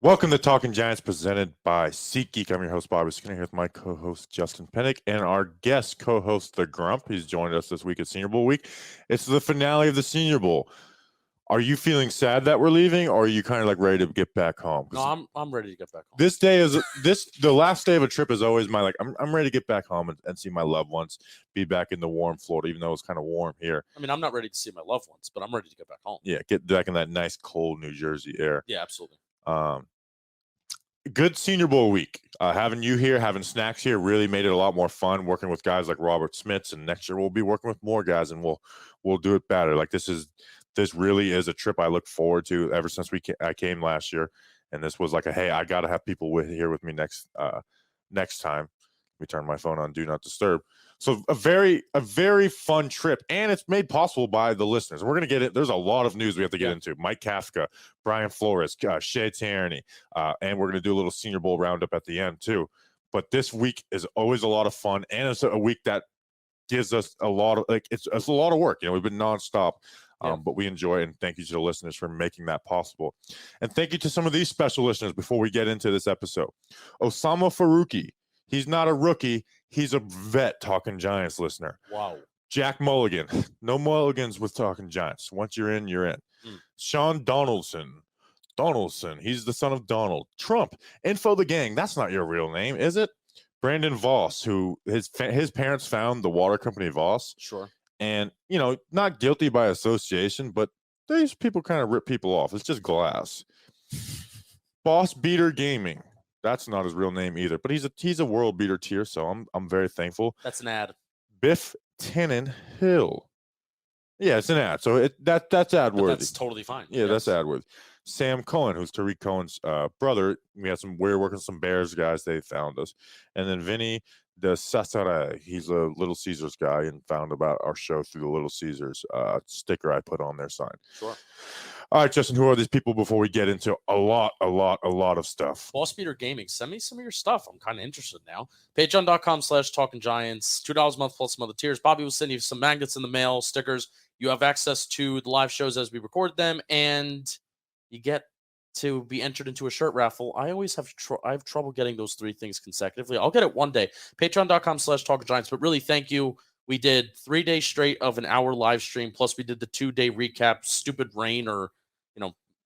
Welcome to Talking Giants, presented by SeatGeek. I'm your host, Bobby Skinner, here with my co-host, Justin Pennick, and our guest co-host, The Grump. He's joined us this week at Senior Bowl week. It's the finale of the Senior Bowl. Are you feeling sad that we're leaving, or are you kind of like ready to get back home? No, I'm ready to get back home. This day is the last day of a trip is always my I'm ready to get back home and see my loved ones, be back in the warm Florida, even though it's kind of warm here. I mean, I'm not ready to see my loved ones, but I'm ready to get back home. Yeah, get back in that nice cold New Jersey air. Yeah, absolutely. Good Senior Bowl week. Having you here, having snacks here, really made it a lot more fun. Working with guys like Robert Smits, and next year we'll be working with more guys, and we'll do it better. Like this really is a trip I look forward to ever since I came last year, and this was like hey, I got to have people here with me next time. Let me turn my phone on Do Not Disturb. So a very fun trip, and it's made possible by the listeners. We're going to get it. There's a lot of news we have to get into. Mike Kafka, Brian Flores, She Tierney, and we're going to do a little Senior Bowl roundup at the end too. But this week is always a lot of fun, and it's a week that gives us a lot of it's a lot of work. We've been nonstop. But we enjoy it, and thank you to the listeners for making that possible. And thank you to some of these special listeners before we get into this episode. Osama Faruqi. He's not a rookie. He's a vet Talking Giants listener. Wow. Jack Mulligan. No mulligans with Talking Giants. Once you're in, you're in. Sean Donaldson. He's the son of Donald Trump. Info the Gang. That's not your real name, is it? Brandon Voss, who his parents found the water company Voss. Sure. And, not guilty by association, but these people kind of rip people off. It's just glass. Boss Beater Gaming. That's not his real name either, but he's a world beater tier, so I'm very thankful. That's an ad. Biff Tenon Hill. Yeah, it's an ad, so that's ad worthy. That's totally fine. Yeah, yes. That's ad worthy. Sam Cohen, who's Tariq Cohen's brother. We were working with some Bears guys. They found us, and then Vinny de Sassare. He's a Little Caesars guy and found about our show through the Little Caesars sticker I put on their sign. Sure. All right, Justin, who are these people before we get into a lot of stuff? Boss Beater Gaming, send me some of your stuff. I'm kind of interested now. Patreon.com/TalkingGiants, $2 a month plus some other tiers. Bobby will send you some magnets in the mail, stickers. You have access to the live shows as we record them, and you get to be entered into a shirt raffle. I always have trouble getting those three things consecutively. I'll get it one day. Patreon.com/TalkingGiants. But really, thank you. We did 3 days straight of an hour live stream, plus we did the 2-day recap, stupid rain or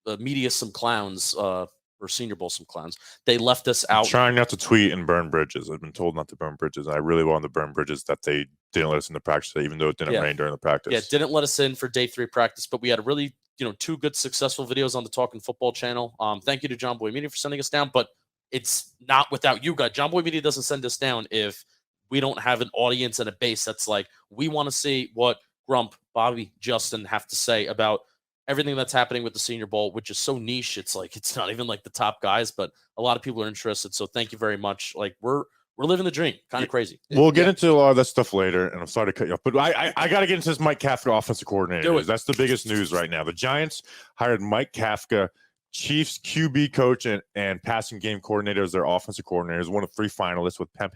the media some clowns, or Senior Bowl some clowns. They left us out. I'm trying not to tweet and burn bridges. I've been told not to burn bridges. I really wanted to burn bridges that they didn't let us into practice, even though it didn't rain during the practice. Yeah, didn't let us in for day 3 practice, but we had a really, 2 good successful videos on the Talking Football channel. Thank you to John Boy Media for sending us down, but it's not without you guys. John Boy Media doesn't send us down if we don't have an audience and a base that's like, we want to see what Grump, Bobby, Justin have to say about everything that's happening with the Senior Bowl, which is so niche. It's like, it's not even like the top guys, but a lot of people are interested. So thank you very much. Like we're living the dream. Kind of crazy. We'll get into a lot of that stuff later, and I'm sorry to cut you off, but I got to get into this Mike Kafka offensive coordinator. That's the biggest news right now. The Giants hired Mike Kafka, Chiefs QB coach and passing game coordinator as their offensive coordinators, one of 3 finalists with Pep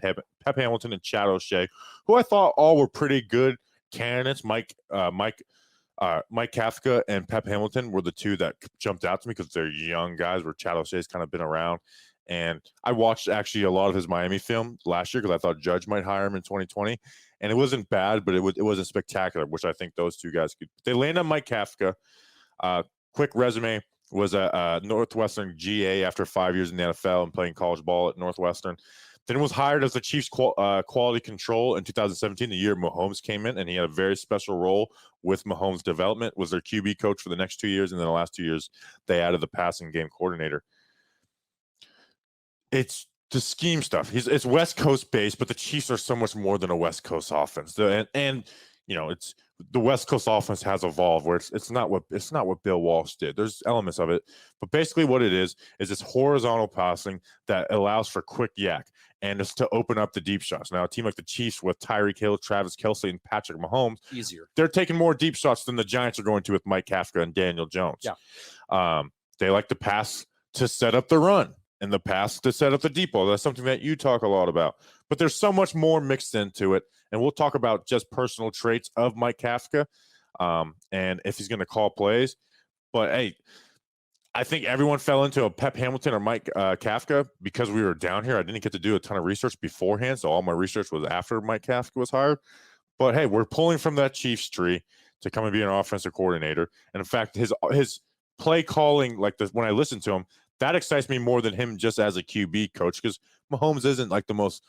Hamilton and Chad O'Shea, who I thought all were pretty good candidates. Mike Kafka and Pep Hamilton were the 2 that jumped out to me because they're young guys, where Chad O'Shea's kind of been around. And I watched actually a lot of his Miami film last year because I thought Judge might hire him in 2020. And it wasn't bad, but it wasn't spectacular, which I think those 2 guys could. They landed on Mike Kafka. Quick resume, was a Northwestern GA after 5 years in the NFL and playing college ball at Northwestern. Then was hired as the Chiefs quality control in 2017, the year Mahomes came in, and he had a very special role with Mahomes' development, was their QB coach for the next 2 years, and then the last 2 years they added the passing game coordinator. It's the scheme stuff. It's West Coast based, but the Chiefs are so much more than a West Coast offense. And it's the West Coast offense has evolved where it's not what Bill Walsh did. There's elements of it, but basically what it is this horizontal passing that allows for quick yak, and it's to open up the deep shots. Now, a team like the Chiefs with Tyreek Hill, Travis Kelce, and Patrick Mahomes, easier. They're taking more deep shots than the Giants are going to with Mike Kafka and Daniel Jones. Yeah. They like to pass to set up the run and the pass to set up the deep ball. That's something that you talk a lot about. But there's so much more mixed into it, and we'll talk about just personal traits of Mike Kafka and if he's going to call plays. But, hey, I think everyone fell into a Pep Hamilton or Mike Kafka because we were down here. I didn't get to do a ton of research beforehand, so all my research was after Mike Kafka was hired. But hey, we're pulling from that Chiefs tree to come and be an offensive coordinator. And in fact, his play calling, like when I listen to him, that excites me more than him just as a QB coach, because Mahomes isn't like the most,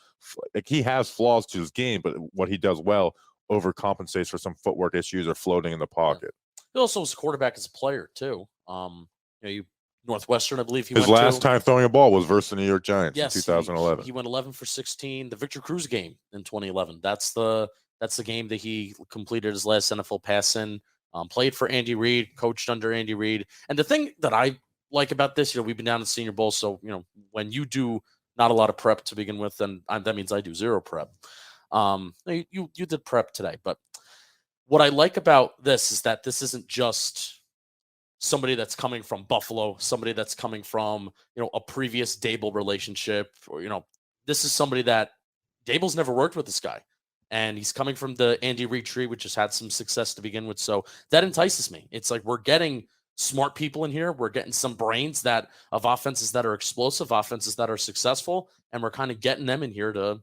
like, he has flaws to his game, but what he does well overcompensates for some footwork issues or floating in the pocket. He also was a quarterback as a player too. Northwestern, I believe his last time throwing a ball was versus the New York Giants in 2011. He went 11 for 16. The Victor Cruz game in 2011. That's the game that he completed his last NFL pass in. Played for Andy Reid, coached under Andy Reid. And the thing that I like about this, we've been down to Senior Bowl, so when you do not a lot of prep to begin with, then that means I do zero prep. You did prep today, but what I like about this is that this isn't just somebody that's coming from Buffalo, somebody that's coming from a previous Dable relationship, or this is somebody that Dable's never worked with this guy, and he's coming from the Andy Reid tree, which has had some success to begin with. So that entices me. It's like we're getting smart people in here. We're getting some brains of offenses that are explosive, offenses that are successful, and we're kind of getting them in here to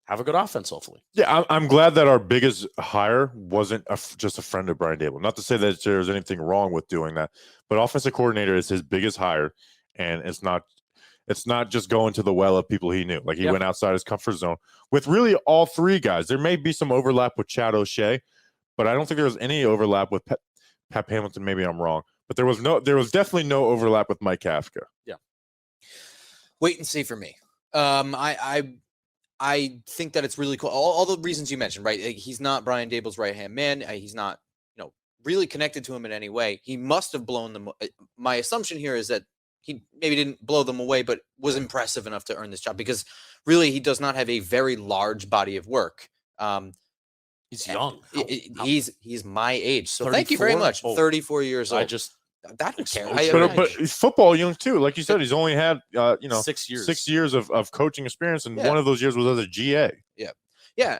have a good offense, hopefully. Yeah, I'm glad that our biggest hire wasn't just a friend of Brian Dable. Not to say that there's anything wrong with doing that, but offensive coordinator is his biggest hire, and it's not just going to the well of people he knew. Like, he went outside his comfort zone with really all three guys. There may be some overlap with Chad O'Shea, but I don't think there was any overlap with Pep Hamilton. Maybe I'm wrong, but there was definitely no overlap with Mike Kafka. Yeah. Wait and see for me. I think that it's really cool. All the reasons you mentioned, right? Like, he's not Brian Dable's right-hand man. He's not, really connected to him in any way. He must have blown them. My assumption here is that he maybe didn't blow them away, but was impressive enough to earn this job, because really he does not have a very large body of work. He's young. He's my age. So 34? thank you very much. 34 years old. That don't care. But football young too. Like you said, he's only had 6 years. 6 years of coaching experience, and one of those years was as a GA. Yeah.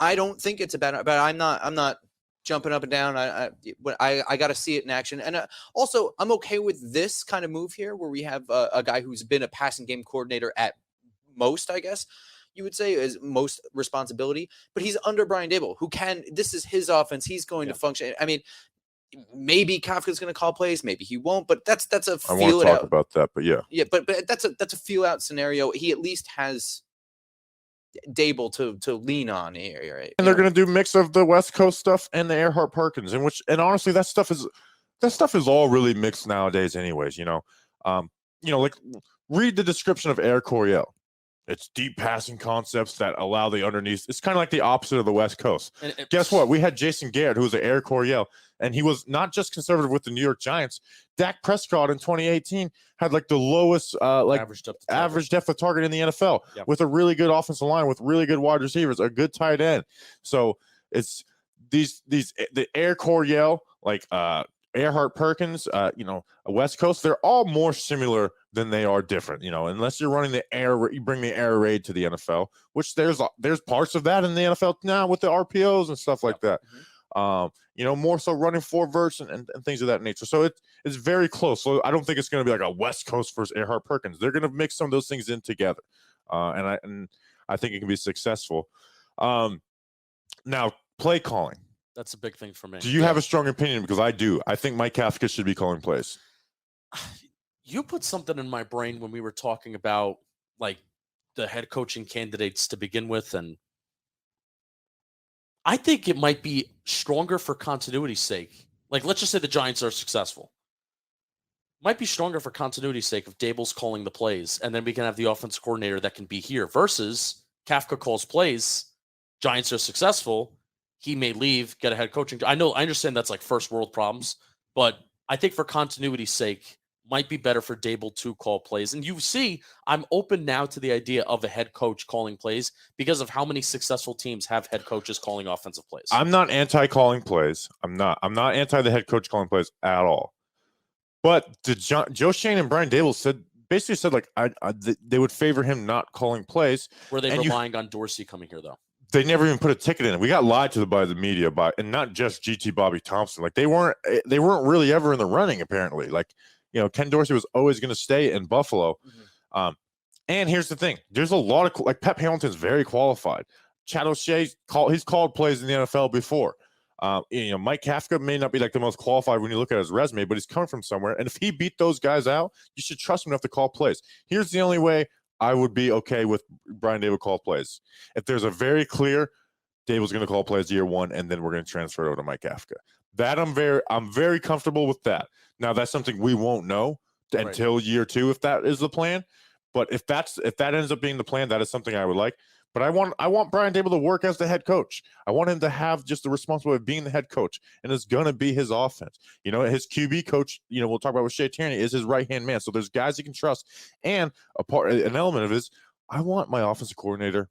I don't think it's a bad, but I'm not jumping up and down. I got to see it in action, and also I'm okay with this kind of move here, where we have a guy who's been a passing game coordinator at most, I guess you would say, is most responsibility, but he's under Brian Dable, who this is his offense. He's going to function. I mean, maybe Kafka's going to call plays, maybe he won't, but that's a feel. I want to talk about that, but yeah, but that's a feel out scenario. He at least has Dable to lean on here, right? And they're going to do a mix of the West Coast stuff and the Earhart Perkins, and honestly, that stuff is all really mixed nowadays, anyways. Like, read the description of Air Coryell. It's deep passing concepts that allow the underneath. It's kind of like the opposite of the West Coast. Guess what? We had Jason Garrett, who was an Air Coryell, and he was not just conservative with the New York Giants. Dak Prescott in 2018 had like the lowest average depth of target in the NFL, with a really good offensive line, with really good wide receivers, a good tight end. So it's the Air Coryell, like Earhart Perkins, a West Coast, they're all more similar than they are different, unless you're running you bring the air raid to the NFL, which there's parts of that in the NFL now with the RPOs and stuff like that. More so running four verts and things of that nature. So it's very close. So I don't think it's going to be like a West Coast versus Earhart Perkins. They're going to mix some of those things in together. And I think it can be successful. Now, play calling. That's a big thing for me. Do you have a strong opinion? Because I do. I think Mike Kafka should be calling plays. You put something in my brain when we were talking about like the head coaching candidates to begin with, and I think it might be stronger for continuity's sake. Like, let's just say the Giants are successful. Might be stronger for continuity's sake if Dable's calling the plays, and then we can have the offensive coordinator that can be here, versus Kafka calls plays, Giants are successful, he may leave, get a head coaching. I understand that's like first world problems, but I think for continuity's sake, might be better for Dable to call plays. And you see, I'm open now to the idea of a head coach calling plays because of how many successful teams have head coaches calling offensive plays. I'm not anti-calling plays. I'm not anti the head coach calling plays at all. But Joe Shane and Brian Dable basically said like they would favor him not calling plays. Were they relying on Dorsey coming here, though? They never even put a ticket in. We got lied to by the media and not just GT Bobby Thompson. Like, they weren't really ever in the running, apparently. Like, Ken Dorsey was always going to stay in Buffalo. And here's the thing: there's a lot of like Pep Hamilton's very qualified. Chad O'Shea he's called plays in the NFL before. Mike Kafka may not be like the most qualified when you look at his resume, but he's coming from somewhere. And if he beat those guys out, you should trust him enough to call plays. Here's the only way I would be okay with Brian Daboll call plays: if there's a very clear Daboll's going to call plays year one, and then we're going to transfer it over to Mike Kafka. That I'm very comfortable with that. Now that's something we won't know until year two if that is the plan. But if that ends up being the plan, that is something I would like. But I want Brian Daboll to work as the head coach. I want him to have just the responsibility of being the head coach, and it's gonna be his offense. His QB coach, we'll talk about with She Tierney, is his right-hand man. So there's guys he can trust. And an element of it is I want my offensive coordinator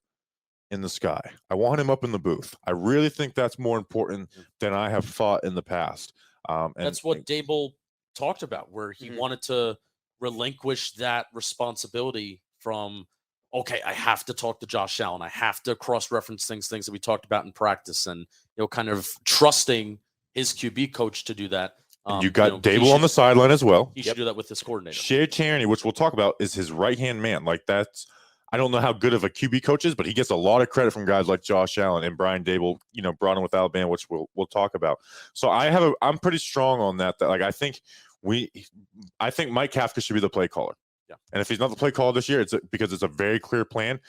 in the sky. I want him up in the booth. I really think that's more important than I have thought in the past. And that's what Daboll talked about, where he wanted to relinquish that responsibility from, okay, I have to talk to Josh Allen. I have to cross-reference things that we talked about in practice, and kind of trusting his QB coach to do that. You got Daboll on the sideline as well. He should do that with his coordinator. She Tierney, which we'll talk about, is his right-hand man. Like I don't know how good of a QB coach is, but he gets a lot of credit from guys like Josh Allen, and Brian Daboll, brought him with Alabama, which we'll talk about. So I'm pretty strong on that. That I think Mike Kafka should be the play caller. Yeah. And if he's not the play caller this year, it's because it's a very clear plan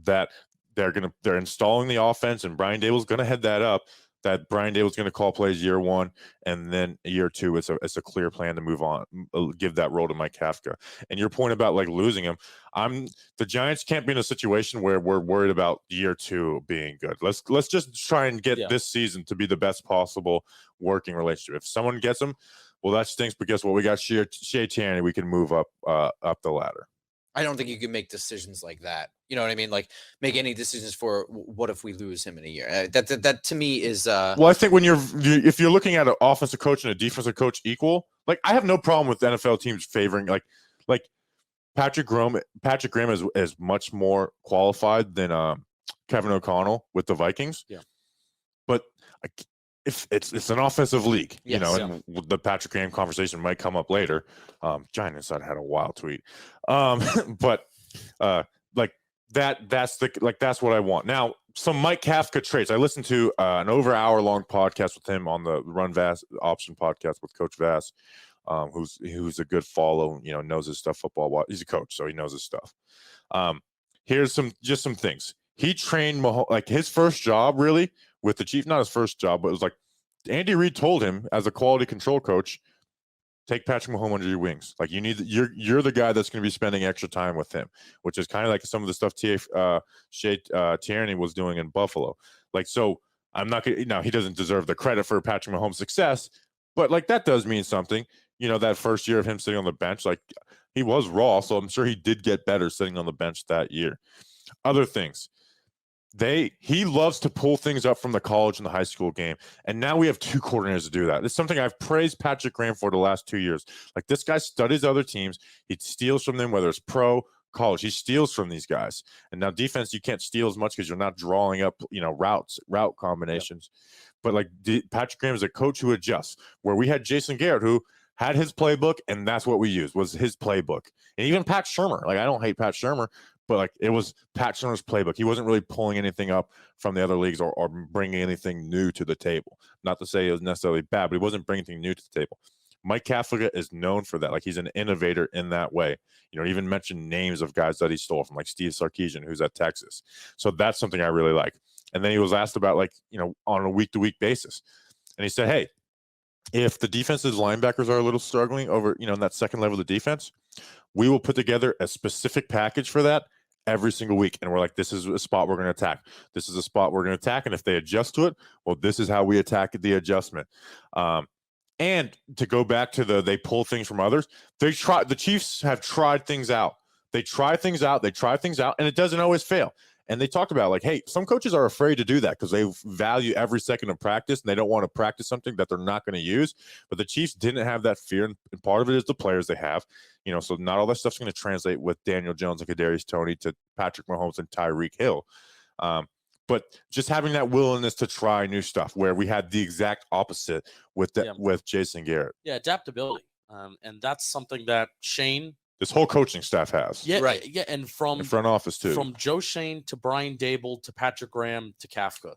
that they're installing the offense, and Brian Daboll's going to head that up. That Brian Daboll's going to call plays year one, and then year two, it's a clear plan to move on, give that role to Mike Kafka. And your point about like losing him, the Giants can't be in a situation where we're worried about year two being good. Let's just try and get this season to be the best possible working relationship. If someone gets him, well, that stinks. But guess what? We got She Tierney. We can move up the ladder. I don't think you can make decisions like that. You know what I mean? Like make any decisions for what if we lose him in a year? That to me is. Well, I think if you're looking at an offensive coach and a defensive coach equal, like I have no problem with NFL teams favoring like Patrick Graham. Patrick Graham is much more qualified than Kevin O'Connell with the Vikings. Yeah, but if it's an offensive league, yes, and the Patrick Graham conversation might come up later. Giant Inside had a wild tweet, but like that's what I want. Now, some Mike Kafka traits. I listened to an over hour-long podcast with him on the Run Vass Option podcast with Coach Vass, who's a good follow. Knows his stuff football. He's a coach, so he knows his stuff. Here's some things. He trained Mahomes, like his first job really with the Chiefs, not his first job, but it was like Andy Reid told him as a quality control coach, take Patrick Mahomes under your wings. Like you're the guy that's going to be spending extra time with him, which is kind of like some of the stuff She Tierney was doing in Buffalo. Like, so I'm not going to, he doesn't deserve the credit for Patrick Mahomes' success, but like that does mean something. That first year of him sitting on the bench, like he was raw, so I'm sure he did get better sitting on the bench that year. Other things. He loves to pull things up from the college and the high school game. And now we have two coordinators to do that. It's something I've praised Patrick Graham for the last 2 years. Like this guy studies other teams. He steals from them, whether it's pro, college. He steals from these guys. And now defense, you can't steal as much because you're not drawing up, route combinations. Yep. But like Patrick Graham is a coach who adjusts. Where we had Jason Garrett, who had his playbook, and that's what we used was his playbook. And even Pat Shurmur. Like I don't hate Pat Shurmur, but like it was Pat Shurmur's playbook. He wasn't really pulling anything up from the other leagues or bringing anything new to the table. Not to say it was necessarily bad, but he wasn't bringing anything new to the table. Mike Kafka is known for that. Like he's an innovator in that way. Even mentioned names of guys that he stole from, like Steve Sarkisian, who's at Texas. So that's something I really like. And then he was asked about on a week-to-week basis. And he said, hey, if the defense's linebackers are a little struggling over, in that second level of the defense, we will put together a specific package for that every single week. And we're like, this is a spot we're going to attack. This is a spot we're going to attack. And if they adjust to it, well, this is how we attack the adjustment. And to go back to they pull things from others, the Chiefs have tried things out. They try things out, and it doesn't always fail. And they talked about like, hey, some coaches are afraid to do that because they value every second of practice and they don't want to practice something that they're not going to use. But the Chiefs didn't have that fear. And part of it is the players they have, so not all that stuff's going to translate with Daniel Jones and Kadarius Toney to Patrick Mahomes and Tyreek Hill. But just having that willingness to try new stuff where we had the exact opposite with with Jason Garrett. Yeah, adaptability. And that's something that Shane, this whole coaching staff has. yeah, Right. yeah, and from In front office too. from Joe Shane to Brian Dable to Patrick Graham to Kafka,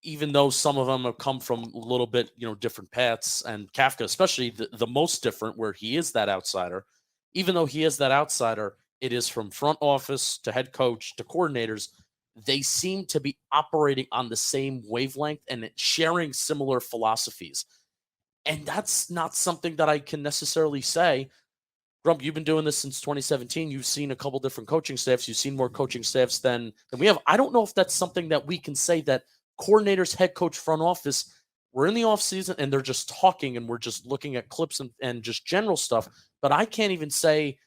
even though some of them have come from a little bit, different paths, and Kafka, especially the most different, where he is that outsider, even though he is that outsider, it is from front office to head coach to coordinators. They seem to be operating on the same wavelength and sharing similar philosophies. And that's not something that I can necessarily say. Grump, you've been doing this since 2017. You've seen a couple different coaching staffs. You've seen more coaching staffs than we have. I don't know if that's something that we can say that coordinators, head coach, front office, we're in the off season and they're just talking and we're just looking at clips and just general stuff. But I can't even say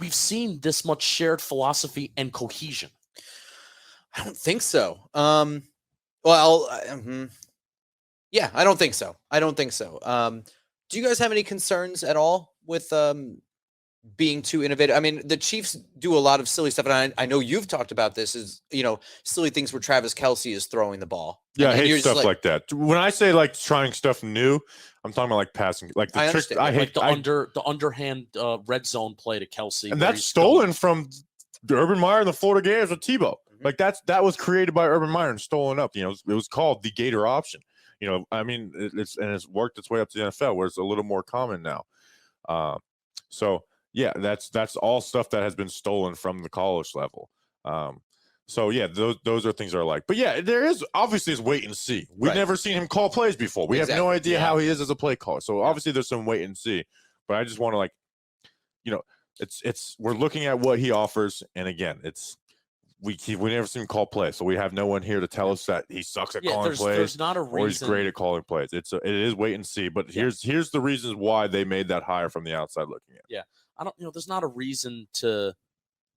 we've seen this much shared philosophy and cohesion. I don't think so. Yeah, I don't think so. Do you guys have any concerns at all with being too innovative? I mean, the Chiefs do a lot of silly stuff, and I know you've talked about this, is silly things where Travis Kelce is throwing the ball. Yeah, and I hate stuff like that. When I say like trying stuff new, I'm talking about like passing, like the trick. I hate the underhand red zone play to Kelce, and that's stolen from the Urban Meyer and the Florida Gators with Tebow. Mm-hmm. Like that was created by Urban Meyer and stolen up. It was called the Gator option. I mean, it's worked its way up to the NFL where it's a little more common now. So yeah, that's all stuff that has been stolen from the college level. So yeah, those are things that are like, but yeah, there is obviously is wait and see. We've never seen him call plays before. We have no idea how he is as a play caller. So obviously there's some wait and see, but I just want to we're looking at what he offers. And again, we never seen him call plays. So we have no one here to tell us that he sucks at calling plays. There's not a reason. Or he's great at calling plays. It is wait and see, but here's the reasons why they made that hire from the outside looking in. Yeah. I don't, there's not a reason to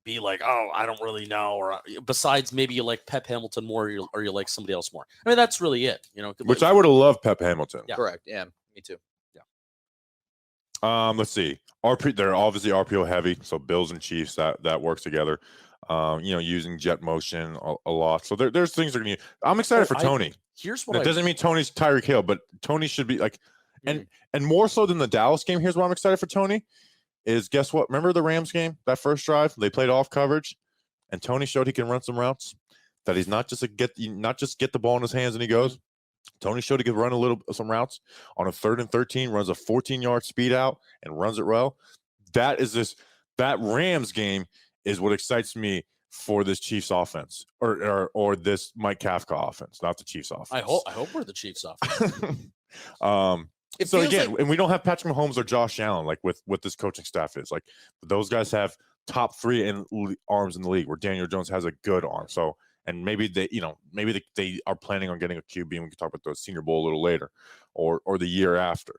be like, oh, I don't really know, or besides maybe you like Pep Hamilton more, or you like somebody else more. I mean, that's really it, Which I would have loved Pep Hamilton. Yeah. Correct. Yeah, me too. Yeah. Let's see. They're obviously RPO heavy, so Bills and Chiefs that works together. Using jet motion a lot. So there's things they're gonna use. I'm excited for Tony. Here's what it doesn't mean Tony's Tyreek Hill, but Tony should be like, and more so than the Dallas game. Here's why I'm excited for Tony. Is guess what? Remember the Rams game, that first drive? They played off coverage, and Tony showed he can run some routes. That he's not just get the ball in his hands and he goes. Tony showed he could run some routes on a 3rd and 13, runs a 14-yard speed out and runs it well. That Rams game is what excites me for this Chiefs offense or this Mike Kafka offense, not the Chiefs offense. I hope we're the Chiefs offense. So again, and we don't have Patrick Mahomes or Josh Allen like with what this coaching staff is. Like those guys have top 3 arms in the league, where Daniel Jones has a good arm. So, and maybe they are planning on getting a QB, and we can talk about the Senior Bowl a little later, or the year after.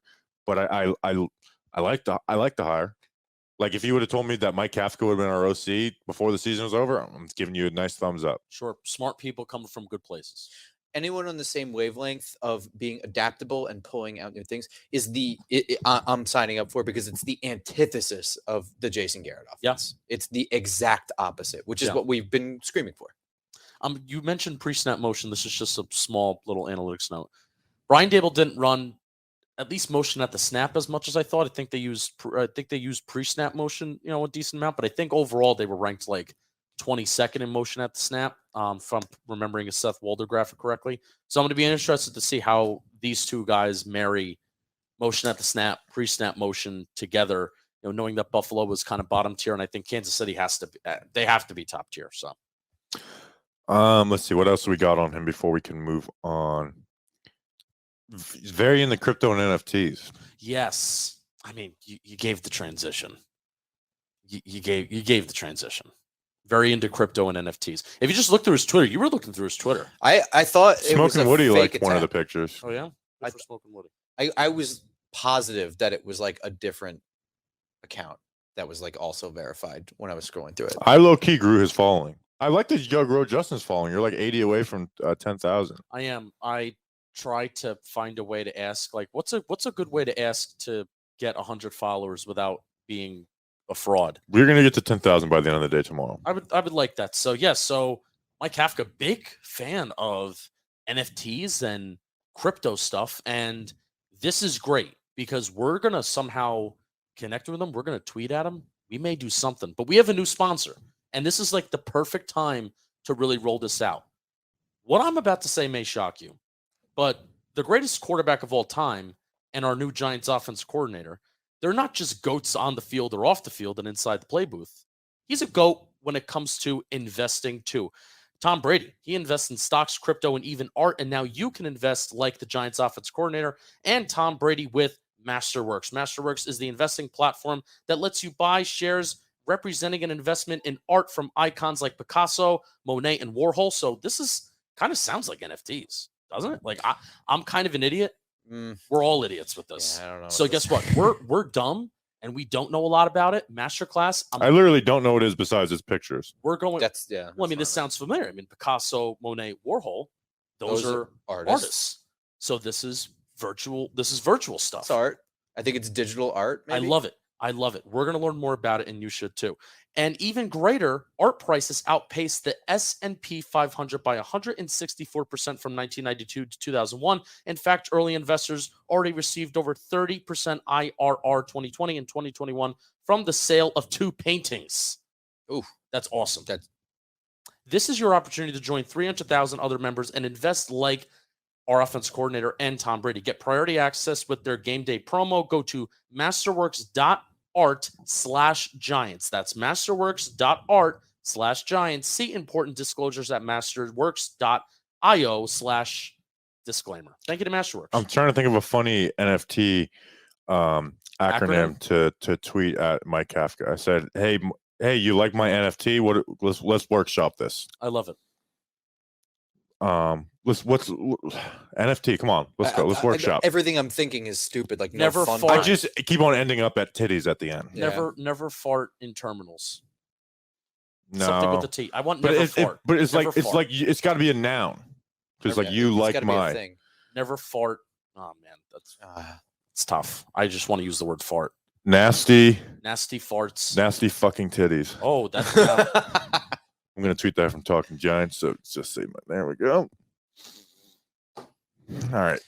But I like the hire. Like if you would have told me that Mike Kafka would have been our OC before the season was over, I'm giving you a nice thumbs up. Sure, smart people come from good places. Anyone on the same wavelength of being adaptable and pulling out new things is I'm signing up for, because it's the antithesis of the Jason Garrett offense. Yes, it's the exact opposite, which is what we've been screaming for. You mentioned pre-snap motion. This is just a small little analytics note. Brian Dable didn't run at least motion at the snap as much as I thought. I think they used pre-snap motion, a decent amount, but I think overall they were ranked like 22nd in motion at the snap, if I'm remembering a Seth Walder graphic correctly. So I'm going to be interested to see how these two guys marry motion at the snap, pre-snap motion together, knowing that Buffalo was kind of bottom tier, and I think Kansas City have to be top tier. So let's see, what else we got on him before we can move on. He's very into crypto and NFTs. Yes. I mean, you gave the transition. You gave the transition. Very into crypto and NFTs. If you just look through his Twitter, you were looking through his Twitter. I thought Smoking Woody liked one of the pictures. Oh yeah, Smoking Woody. I was positive that it was like a different account that was like also verified when I was scrolling through it. I low key grew his following. I like that you grow Justin's following. You're like 80 away from 10,000. I am. I try to find a way to ask, like, what's a good way to ask to get 100 followers without being a fraud. We're gonna get to 10,000 by the end of the day tomorrow. I would like that. So yes, so Mike Kafka, big fan of NFTs and crypto stuff, and this is great. because we're going to somehow connect with them. We're going to tweet at them. We may do something, but we have a new sponsor. And this is like the perfect time to really roll this out. What I'm about to say may shock you, but the greatest quarterback of all time and our new Giants offensive coordinator, they're not just goats on the field or off the field and inside the play booth. He's a goat when it comes to investing too. Tom Brady, he invests in stocks, crypto, and even art. And now you can invest like the Giants offensive coordinator and Tom Brady with Masterworks. Masterworks is the investing platform that lets you buy shares representing an investment in art from icons like Picasso, Monet, and Warhol. So this is kind of sounds like NFTs, doesn't it? Like I'm kind of an idiot. We're all idiots with this. Yeah, I don't know. So guess what? We're dumb and we don't know a lot about it. Masterclass. I literally don't know what it is besides his pictures. We're going. That's yeah. Well, I mean, this sounds familiar. I mean, Picasso, Monet, Warhol. Those are artists. So this is virtual. This is virtual stuff. It's art. I think it's digital art. Maybe. I love it. I love it. We're going to learn more about it, and you should too. And even greater, art prices outpaced the S&P 500 by 164% from 1992 to 2001. In fact, early investors already received over 30% IRR 2020 and 2021 from the sale of 2 paintings. Ooh, that's awesome. This is your opportunity to join 300,000 other members and invest like our offense coordinator and Tom Brady. Get priority access with their game day promo. Go to masterworks.art/Giants. That's masterworks.art/Giants. See important disclosures at masterworks.io/disclaimer. Thank you to Masterworks. I'm trying to think of a funny NFT acronym to tweet at Mike Kafka. I said, hey, you like my NFT? Let's workshop this. I love it. What's NFT? Come on, let's go. Let's workshop. Everything I'm thinking is stupid. Like Never no fun. fart. I just keep on ending up at titties at the end. Yeah. Never fart in terminals. No, Something with the T. I want never fart. But it's Never like it's fart. like it's got to be a noun because like you It's like gotta be a mine. thing. Never fart. Oh man, that's it's tough. I just want to use the word fart. Nasty farts. fucking titties. Oh, that's I'm gonna tweet that from Talking Giants. So it's just say there we go. All right.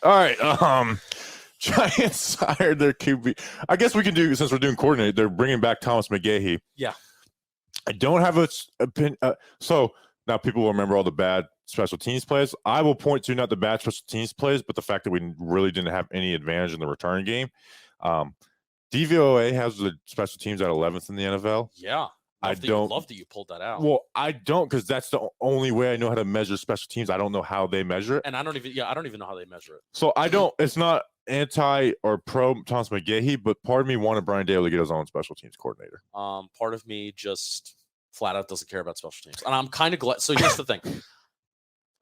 Giants hired their QB. I guess we can do, since we're doing coordinate, they're bringing back Thomas McGaughey. Yeah. I don't have a opinion. So now people will remember all the bad special teams plays. I will point to not the bad special teams plays, but the fact that we really didn't have any advantage in the return game. DVOA has the special teams at 11th in the NFL. Yeah. I don't love that you pulled that out. Well, I don't, because that's the only way I know how to measure special teams. I don't know how they measure it. And I don't even know how they measure it. So I don't, it's not anti or pro Thomas McGaughey, but part of me wanted Brian Daly to get his own special teams coordinator. Part of me just flat out doesn't care about special teams. And I'm kind of glad. So here's the thing.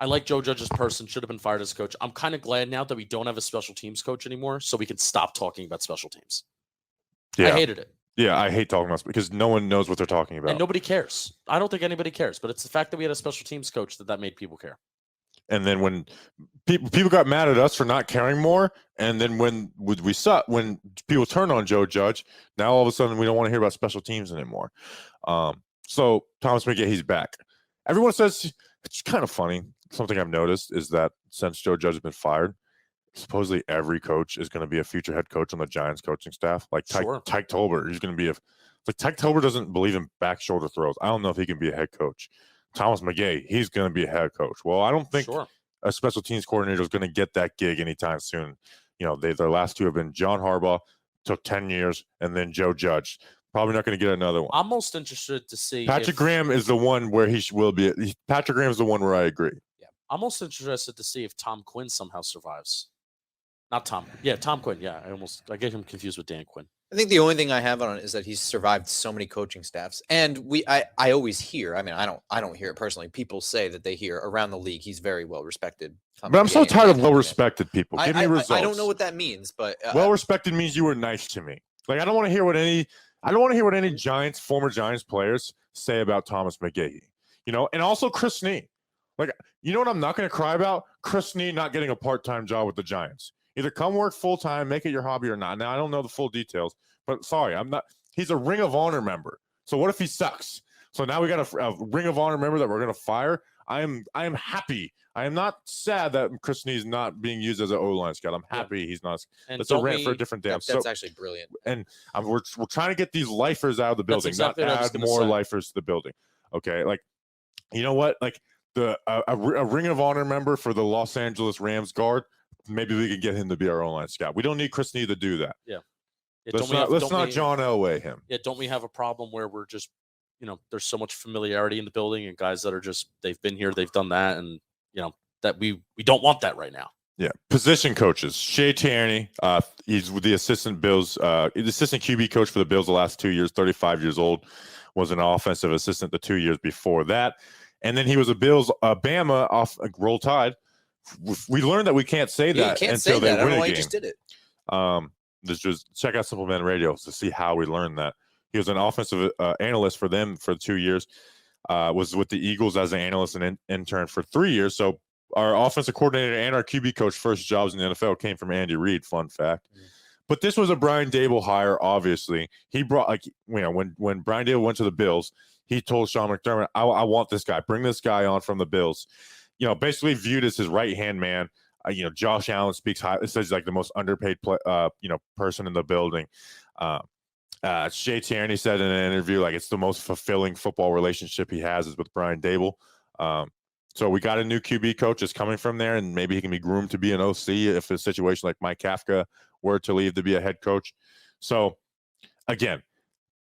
I like Joe Judge's person, should have been fired as coach. I'm kind of glad now that we don't have a special teams coach anymore, so we can stop talking about special teams. Yeah. I hated it. Yeah, I hate talking about, because no one knows what they're talking about. And nobody cares. I don't think anybody cares, but it's the fact that we had a special teams coach that made people care. And then when people got mad at us for not caring more, and then when people turn on Joe Judge, now all of a sudden we don't want to hear about special teams anymore. So Thomas McGaughey's back. Everyone says, it's kind of funny. Something I've noticed is that since Joe Judge has been fired, supposedly every coach is going to be a future head coach on the Giants coaching staff. Like Tyke Tolbert, he's going to be Tyke Tolbert doesn't believe in back shoulder throws. I don't know if he can be a head coach. Thomas McGaughey, he's going to be a head coach. Well, I don't think a special teams coordinator is going to get that gig anytime soon. You know, their last two have been John Harbaugh, took 10 years, and then Joe Judge. Probably not going to get another one. I'm most interested to see Patrick Graham is the one where he will be. Patrick Graham is the one where I agree. Yeah, I'm most interested to see if Tom Quinn somehow survives. Not Tom. Yeah, Tom Quinn. Yeah, I get him confused with Dan Quinn. I think the only thing I have on it is that he's survived so many coaching staffs, and I always hear. I mean, I don't hear it personally. People say that they hear around the league he's very well respected. But I'm so tired of well respected people. Give me results. I don't know what that means, but well respected means you were nice to me. Like I don't want to hear what any Giants, former Giants players say about Thomas McGaughey. You know, and also Chris Snee. Like, you know what I'm not going to cry about? Chris Snee not getting a part-time job with the Giants. Either come work full-time, make it your hobby or not. Now, I don't know the full details, but sorry, I'm not. He's a Ring of Honor member. So what if he sucks? So now we got a Ring of Honor member that we're going to fire. I am happy. I am not sad that Chris Nee's not being used as an O-line scout. I'm happy he's not. And That's a rant for a different damn. That's actually brilliant. And we're trying to get these lifers out of the building, exactly not what I was add gonna more say. lifers to the building. Okay, like you know what? Like a Ring of Honor member for the Los Angeles Rams guard. Maybe we could get him to be our O-line scout. We don't need Chris Nee to do that. Yeah, let's not John Elway him. Yeah, don't we have a problem where we're just, there's so much familiarity in the building and guys that are just, they've been here, they've done that, and that we don't want that right now. Yeah, position coaches. She Tierney, he's with the assistant QB coach for the Bills the last 2 years. 35 years old, was an offensive assistant the 2 years before that, and then he was a Bills Bama off Roll Tide. We learned that we can't say that until they win a game. Just did it. Just check out Supplement Radio to see how we learned that. He was an offensive analyst for them for 2 years. Was with the Eagles as an analyst and intern for 3 years. So our offensive coordinator and our QB coach first jobs in the NFL came from Andy Reid. Fun fact. But this was a Brian Dable hire. Obviously, he brought when Brian Dable went to the Bills, he told Sean McDermott, "I want this guy. Bring this guy on from the Bills." Basically viewed as his right-hand man. Josh Allen speaks high. It says like the most underpaid person in the building. She Tierney said in an interview, like it's the most fulfilling football relationship he has is with Brian Dable. So we got a new QB coach that's coming from there, and maybe he can be groomed to be an OC if a situation like Mike Kafka were to leave to be a head coach. So again,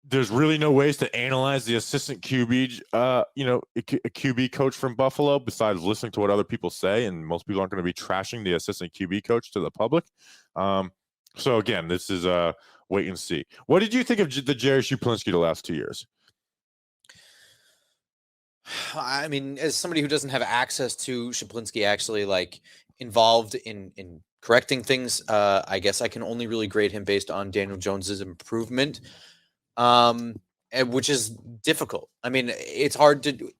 there's really no ways to analyze the assistant QB, a QB coach from Buffalo besides listening to what other people say. And most people aren't going to be trashing the assistant QB coach to the public. So again, this is wait and see. What did you think of the JSU Policy the last 2 years? I mean, as somebody who doesn't have access to Shaplinsky actually like involved in correcting things, I guess I can only really grade him based on Daniel Jones's improvement, which is difficult. I mean, it's hard to.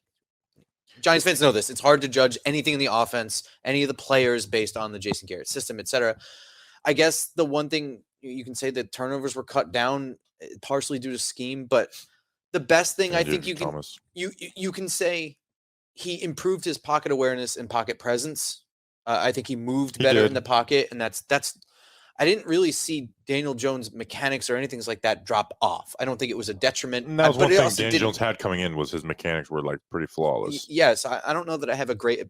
Giants fans know this. It's hard to judge anything in the offense, any of the players based on the Jason Garrett system, etc. I guess the one thing you can say that turnovers were cut down partially due to scheme, but the best thing I think you can say he improved his pocket awareness and pocket presence. I think he moved better in the pocket, and that's. I didn't really see Daniel Jones' mechanics or anything like that drop off. I don't think it was a detriment. And that was one thing Daniel Jones had coming in was his mechanics were like pretty flawless. Yes, I don't know that I have a great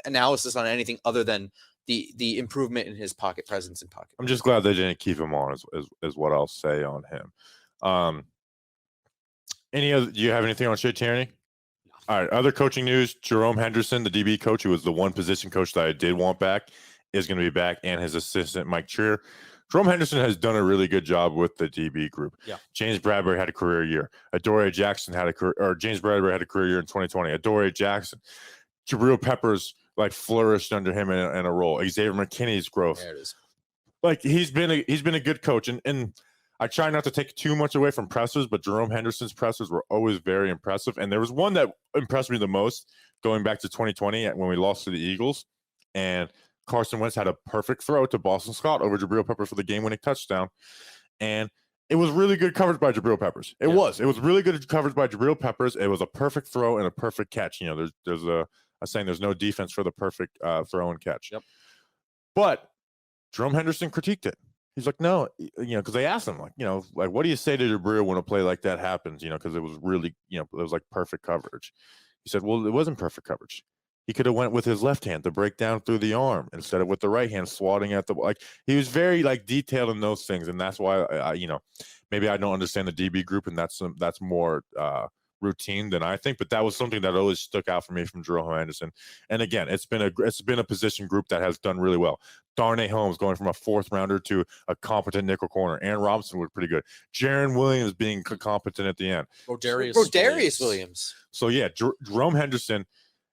analysis on anything other than the improvement in his pocket presence and pocket. I'm just glad they didn't keep him on, is what I'll say on him. Do you have anything on She Tierney? All right. Other coaching news: Jerome Henderson, the DB coach, who was the one position coach that I did want back, is going to be back, and his assistant Mike Trier. Jerome Henderson has done a really good job with the DB group. Yeah. James Bradbury had a career year. James Bradbury had a career year in 2020. Adoree Jackson, Jabril Peppers flourished under him in a role. Xavier McKinney's growth. There it is. He's been a good coach, and I try not to take too much away from pressers, but Jerome Henderson's pressers were always very impressive. And there was one that impressed me the most going back to 2020 when we lost to the Eagles, and Carson Wentz had a perfect throw to Boston Scott over Jabril Peppers for the game-winning touchdown. And it was really good coverage by Jabril Peppers. It was really good coverage by Jabril Peppers. It was a perfect throw and a perfect catch. There's a saying there's no defense for the perfect throw and catch. Yep. But Jerome Henderson critiqued it. He's like, no, because they asked him, what do you say to Jabril when a play like that happens? Because it was really, it was like perfect coverage. He said, well, it wasn't perfect coverage. He could have went with his left hand to break down through the arm instead of with the right hand swatting at the he was very detailed in those things, and that's why maybe I don't understand the DB group, and that's more routine than I think, but that was something that always stuck out for me from Jerome Henderson. And again, it's been a position group that has done really well. Darnay Holmes going from a 4th rounder to a competent nickel corner. Aaron Robinson was pretty good. Jaron Williams being competent at the end. Rodarius Williams. So yeah, Jerome Henderson.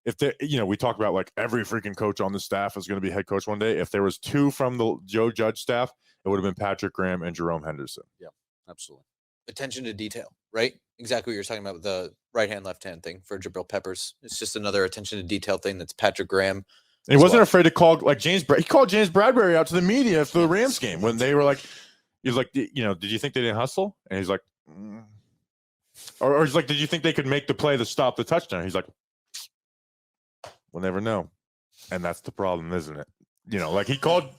If we talk about every freaking coach on the staff is going to be head coach one day. If there was 2 from the Joe Judge staff, it would have been Patrick Graham and Jerome Henderson. Yeah, absolutely. Attention to detail, right? Exactly what you're talking about with the right hand, left hand thing for Jabril Peppers. It's just another attention to detail thing. That's Patrick Graham. And he wasn't afraid to call James. He called James Bradbury out to the media for the Rams game when they were he's like, did you think they didn't hustle? And he's like, or he's like, did you think they could make the play to stop the touchdown? He's like, We'll never know. And that's the problem, isn't it? You know, like he called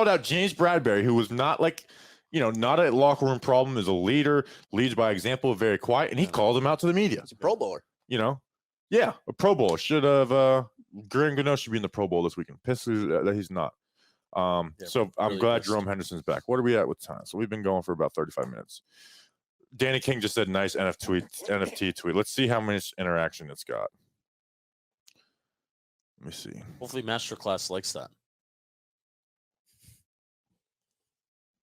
out James Bradbury, who was not like, you know, not a locker room problem, is a leader, leads by example, very quiet, and he called him out to the media. He's a Pro Bowler. You know, yeah, a Pro Bowler should have. Graham Gano should be in the Pro Bowl this weekend. Pissed that he's not. So I'm really glad pissed. Jerome Henderson's back. What are we at with time? So we've been going for about 35 minutes. Danny King just said nice NFT tweet. Let's see how much interaction it's got. Let me see. Hopefully Masterclass likes that.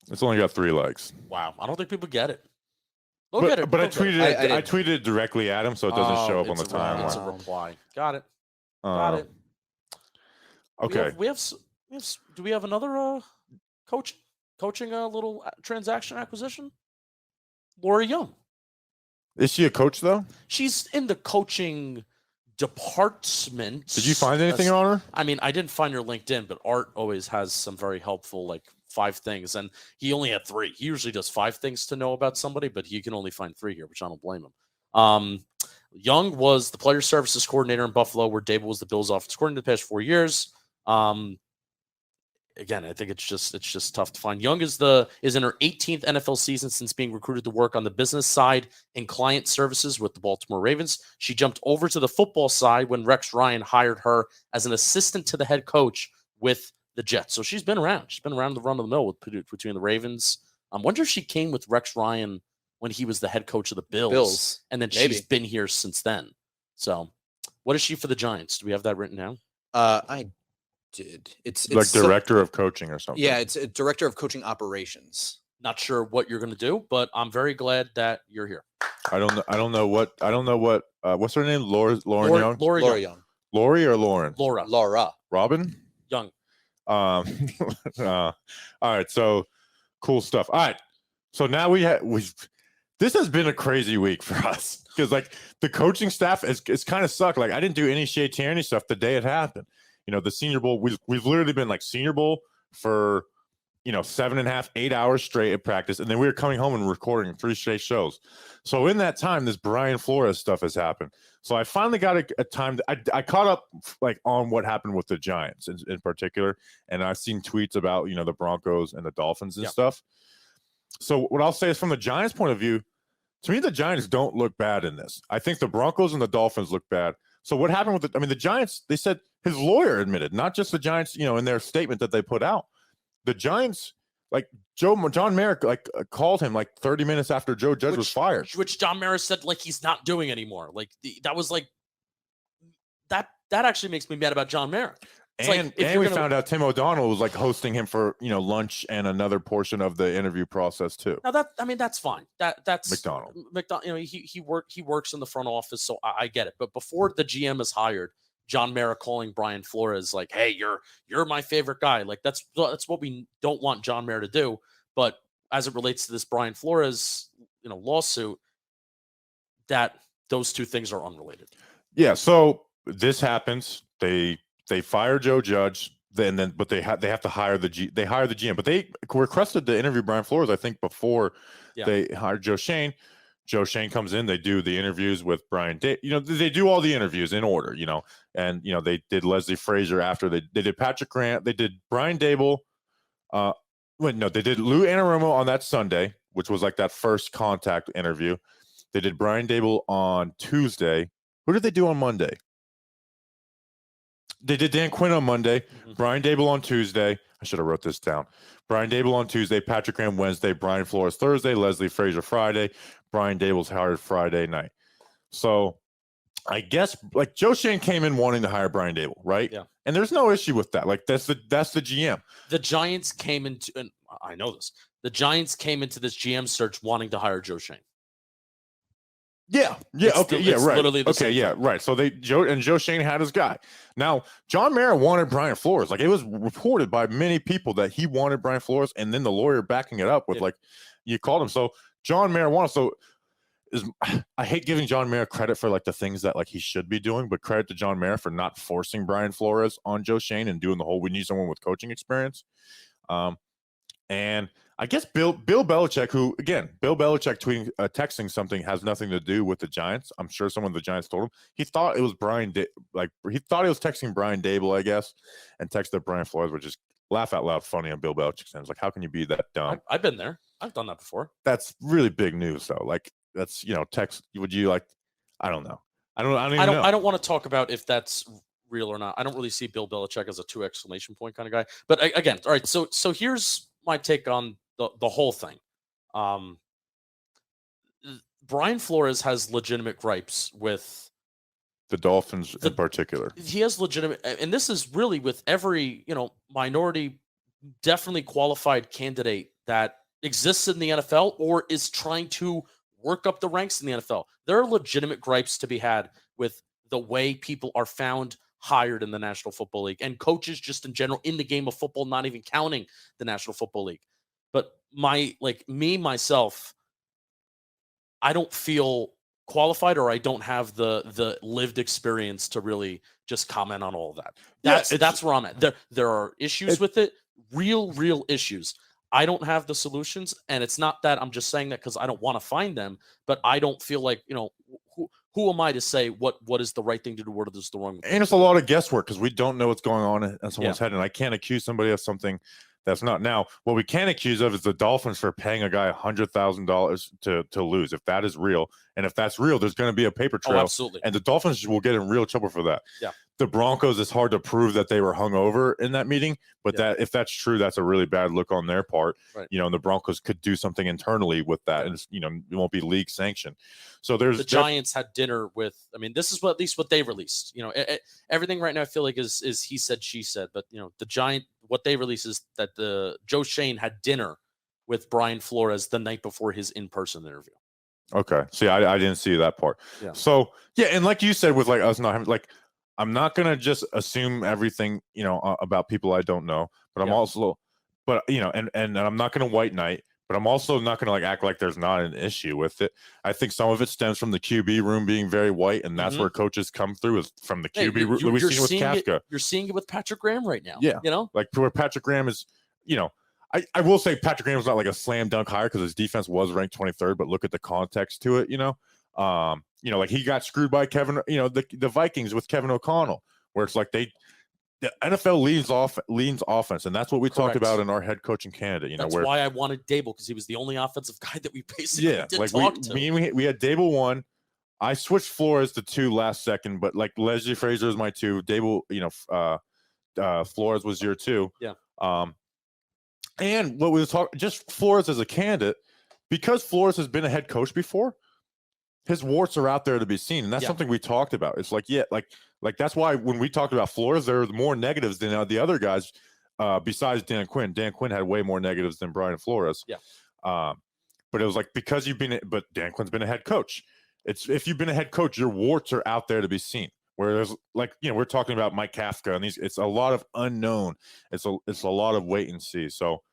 It's only got 3 likes. Wow. I don't think people get it. But I They'll get tweeted it. I tweeted it directly at him, so it doesn't show up on the It's a timeline. reply. Got it. Got it. Okay. Do we have another coaching a little transaction acquisition? Laura Young. Is she a coach though? She's in the coaching department. Did you find anything on her? I mean, I didn't find her LinkedIn, but Art always has some very helpful, like 5 things, and he only had 3. He usually does 5 things to know about somebody, but he can only find 3 here, which I don't blame him. Young was the player services coordinator in Buffalo, where Dable was the Bills' offense coordinator the past 4 years. Again, I think it's just tough to find. Young is in her 18th NFL season since being recruited to work on the business side and client services with the Baltimore Ravens. She jumped over to the football side when Rex Ryan hired her as an assistant to the head coach with the Jets. So she's been around. She's been around the run of the mill between the Ravens. I wonder if she came with Rex Ryan when he was the head coach of the Bills. And then Maybe. she's been here since then. So what is she for the Giants? Do we have that written down? I did. It's Like director of coaching or something. Yeah, it's a director of coaching operations. Not sure what you're going to do, but I'm very glad that you're here. I don't know what what's her name? Lauren Young? Laura Young. Lori or Lauren? Laura. Robin? Young. All right, so cool stuff. All right. So now this has been a crazy week for us because like the coaching staff is kind of sucked. Like I didn't do any She Tierney stuff the day it happened. You know, the Senior Bowl, we've literally been like Senior Bowl for, 7.5, 8 hours straight at practice. And then we were coming home and recording 3 straight shows. So in that time, this Brian Flores stuff has happened. So I finally got a time. I caught up like on what happened with the Giants in particular. And I've seen tweets about, the Broncos and the Dolphins and stuff. So what I'll say is from the Giants' point of view, to me, the Giants don't look bad in this. I think the Broncos and the Dolphins look bad. So what happened with the Giants, they said his lawyer admitted, not just the Giants, in their statement that they put out. The Giants, like John Merrick, called him 30 minutes after Joe Judge was fired. Which John Merrick said he's not doing anymore. That was that actually makes me mad about John Merrick. And we found out Tim O'Donnell was hosting him for lunch and another portion of the interview process too. Now that's fine. That's McDonald. He works in the front office, so I get it. But before the GM is hired, John Merrick calling Brian Flores hey, you're my favorite guy. That's what we don't want John Merrick to do. But as it relates to this Brian Flores lawsuit, that those two things are unrelated. Yeah. So this happens. They fire Joe Judge, but they have to hire they hire the GM. But they requested to interview Brian Flores, I think, before they hired Joe Schoen. Joe Schoen comes in, they do the interviews with Brian. They do all the interviews in order, and they did Leslie Frazier after they did Patrick Grant, they did Brian Dable. They did Lou Anarumo on that Sunday, which was that first contact interview. They did Brian Dable on Tuesday. Who did they do on Monday? They did Dan Quinn on Monday, Brian Dable on Tuesday. I should have wrote this down. Brian Dable on Tuesday, Patrick Graham Wednesday, Brian Flores Thursday, Leslie Frazier Friday, Brian Dable's hired Friday night. So I guess Joe Schoen came in wanting to hire Brian Dable, right? Yeah. And there's no issue with that. That's the GM. The Giants came into, and I know this, the Giants came into this GM search wanting to hire Joe Schoen. Yeah. Right. Literally the same thing. Right. So Joe Schoen had his guy. Now, John Mara wanted Brian Flores. It was reported by many people that he wanted Brian Flores, and then the lawyer backing it up with you called him. So John Mara wanted. So I hate giving John Mara credit for the things that he should be doing, but credit to John Mara for not forcing Brian Flores on Joe Schoen and doing the whole we need someone with coaching experience. And I guess Bill Belichick, who again, Bill Belichick tweeting, texting something has nothing to do with the Giants. I'm sure someone of the Giants told him. He thought it was he thought he was texting Brian Dable, I guess, and texted Brian Flores, which is laugh out loud funny on Bill Belichick's end. Like, how can you be that dumb? I've been there. I've done that before. That's really big news, though. Like, that's text. Would you like? I don't know. I don't know. I don't want to talk about if that's real or not. I don't really see Bill Belichick as a 2 exclamation point kind of guy. But again, all right. So here's my take on the whole thing. Brian Flores has legitimate gripes with the Dolphins in particular. He has legitimate, and this is really with every minority, definitely qualified candidate that exists in the NFL or is trying to work up the ranks in the NFL. There are legitimate gripes to be had with the way people are found hired in the National Football League and coaches just in general in the game of football, not even counting the National Football League. But myself, I don't feel qualified, or I don't have the lived experience to really just comment on all of that. That's where I'm at. There are issues with it, real issues. I don't have the solutions, and it's not that I'm just saying that because I don't want to find them, but I don't feel like, who am I to say what is the right thing to do, what is the wrong thing? And it's a lot of guesswork because we don't know what's going on in someone's head, and I can't accuse somebody of something that's not. Now, what we can accuse of is the Dolphins for paying a guy $100,000 to lose. If that is real, and if that's real, there's going to be a paper trail. Oh, absolutely. And the Dolphins will get in real trouble for that. Yeah. The Broncos, it's hard to prove that they were hungover in that meeting, but that if that's true, that's a really bad look on their part. Right. And the Broncos could do something internally with that, and it won't be league sanctioned. So the Giants had dinner with. I mean, this is at least what they released. Everything right now I feel like is he said, she said. But the Giant, what they released is that the Joe Shane had dinner with Brian Flores the night before his in-person interview. Okay, see, I didn't see that part. Yeah. So and like you said, with like us not having I'm not gonna just assume everything about people I don't know, but I'm also, and I'm not gonna white knight, but I'm also not gonna act like there's not an issue with it. I think some of it stems from the QB room being very white, and that's where coaches come through is from the QB room. We've seen it with Kafka. You're seeing it with Patrick Graham right now. Yeah, like where Patrick Graham is, I will say Patrick Graham was not like a slam dunk hire because his defense was ranked 23rd, but look at the context to it. Like he got screwed by Kevin, the Vikings with Kevin O'Connell, where it's like the NFL leans offense, and that's what we talked about in our head coaching candidate. That's why I wanted Dable, because he was the only offensive guy that we basically did talk to. We had Dable 1. I switched Flores to 2 last second, but Leslie Frazier is my 2. Dable, Flores was your 2. Yeah. And what we were talking, just Flores as a candidate, because Flores has been a head coach before. His warts are out there to be seen, and that's something we talked about. It's like that's why when we talked about Flores, there were more negatives than the other guys, besides Dan Quinn. Dan Quinn had way more negatives than Brian Flores. Yeah. But it was because but Dan Quinn's been a head coach. If you've been a head coach, your warts are out there to be seen. Whereas, we're talking about Mike Kafka, and it's a lot of unknown. It's a lot of wait and see. So,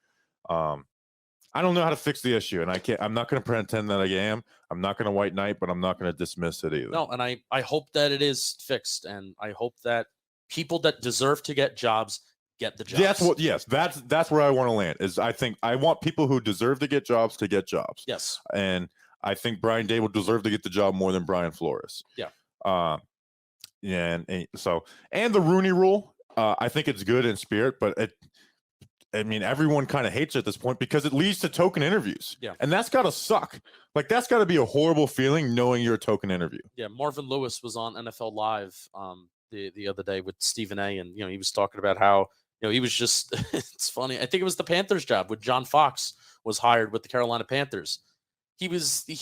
I don't know how to fix the issue, and I'm not going to pretend that I am. I'm not going to white knight, but I'm not going to dismiss it either. No, and I hope that it is fixed, and I hope that people that deserve to get jobs get the jobs. That's where I want to land. Is I think I want people who deserve to get jobs to get jobs. Yes, and I think Brian Dable deserved to get the job more than Brian Flores. Yeah. And the Rooney Rule, I think it's good in spirit, but everyone kind of hates it at this point because it leads to token interviews. Yeah. And that's got to suck. That's got to be a horrible feeling knowing you're a token interview. Yeah. Marvin Lewis was on NFL Live the other day with Stephen A. And, he was talking about how, he was just, it's funny. I think it was the Panthers job when John Fox was hired with the Carolina Panthers. He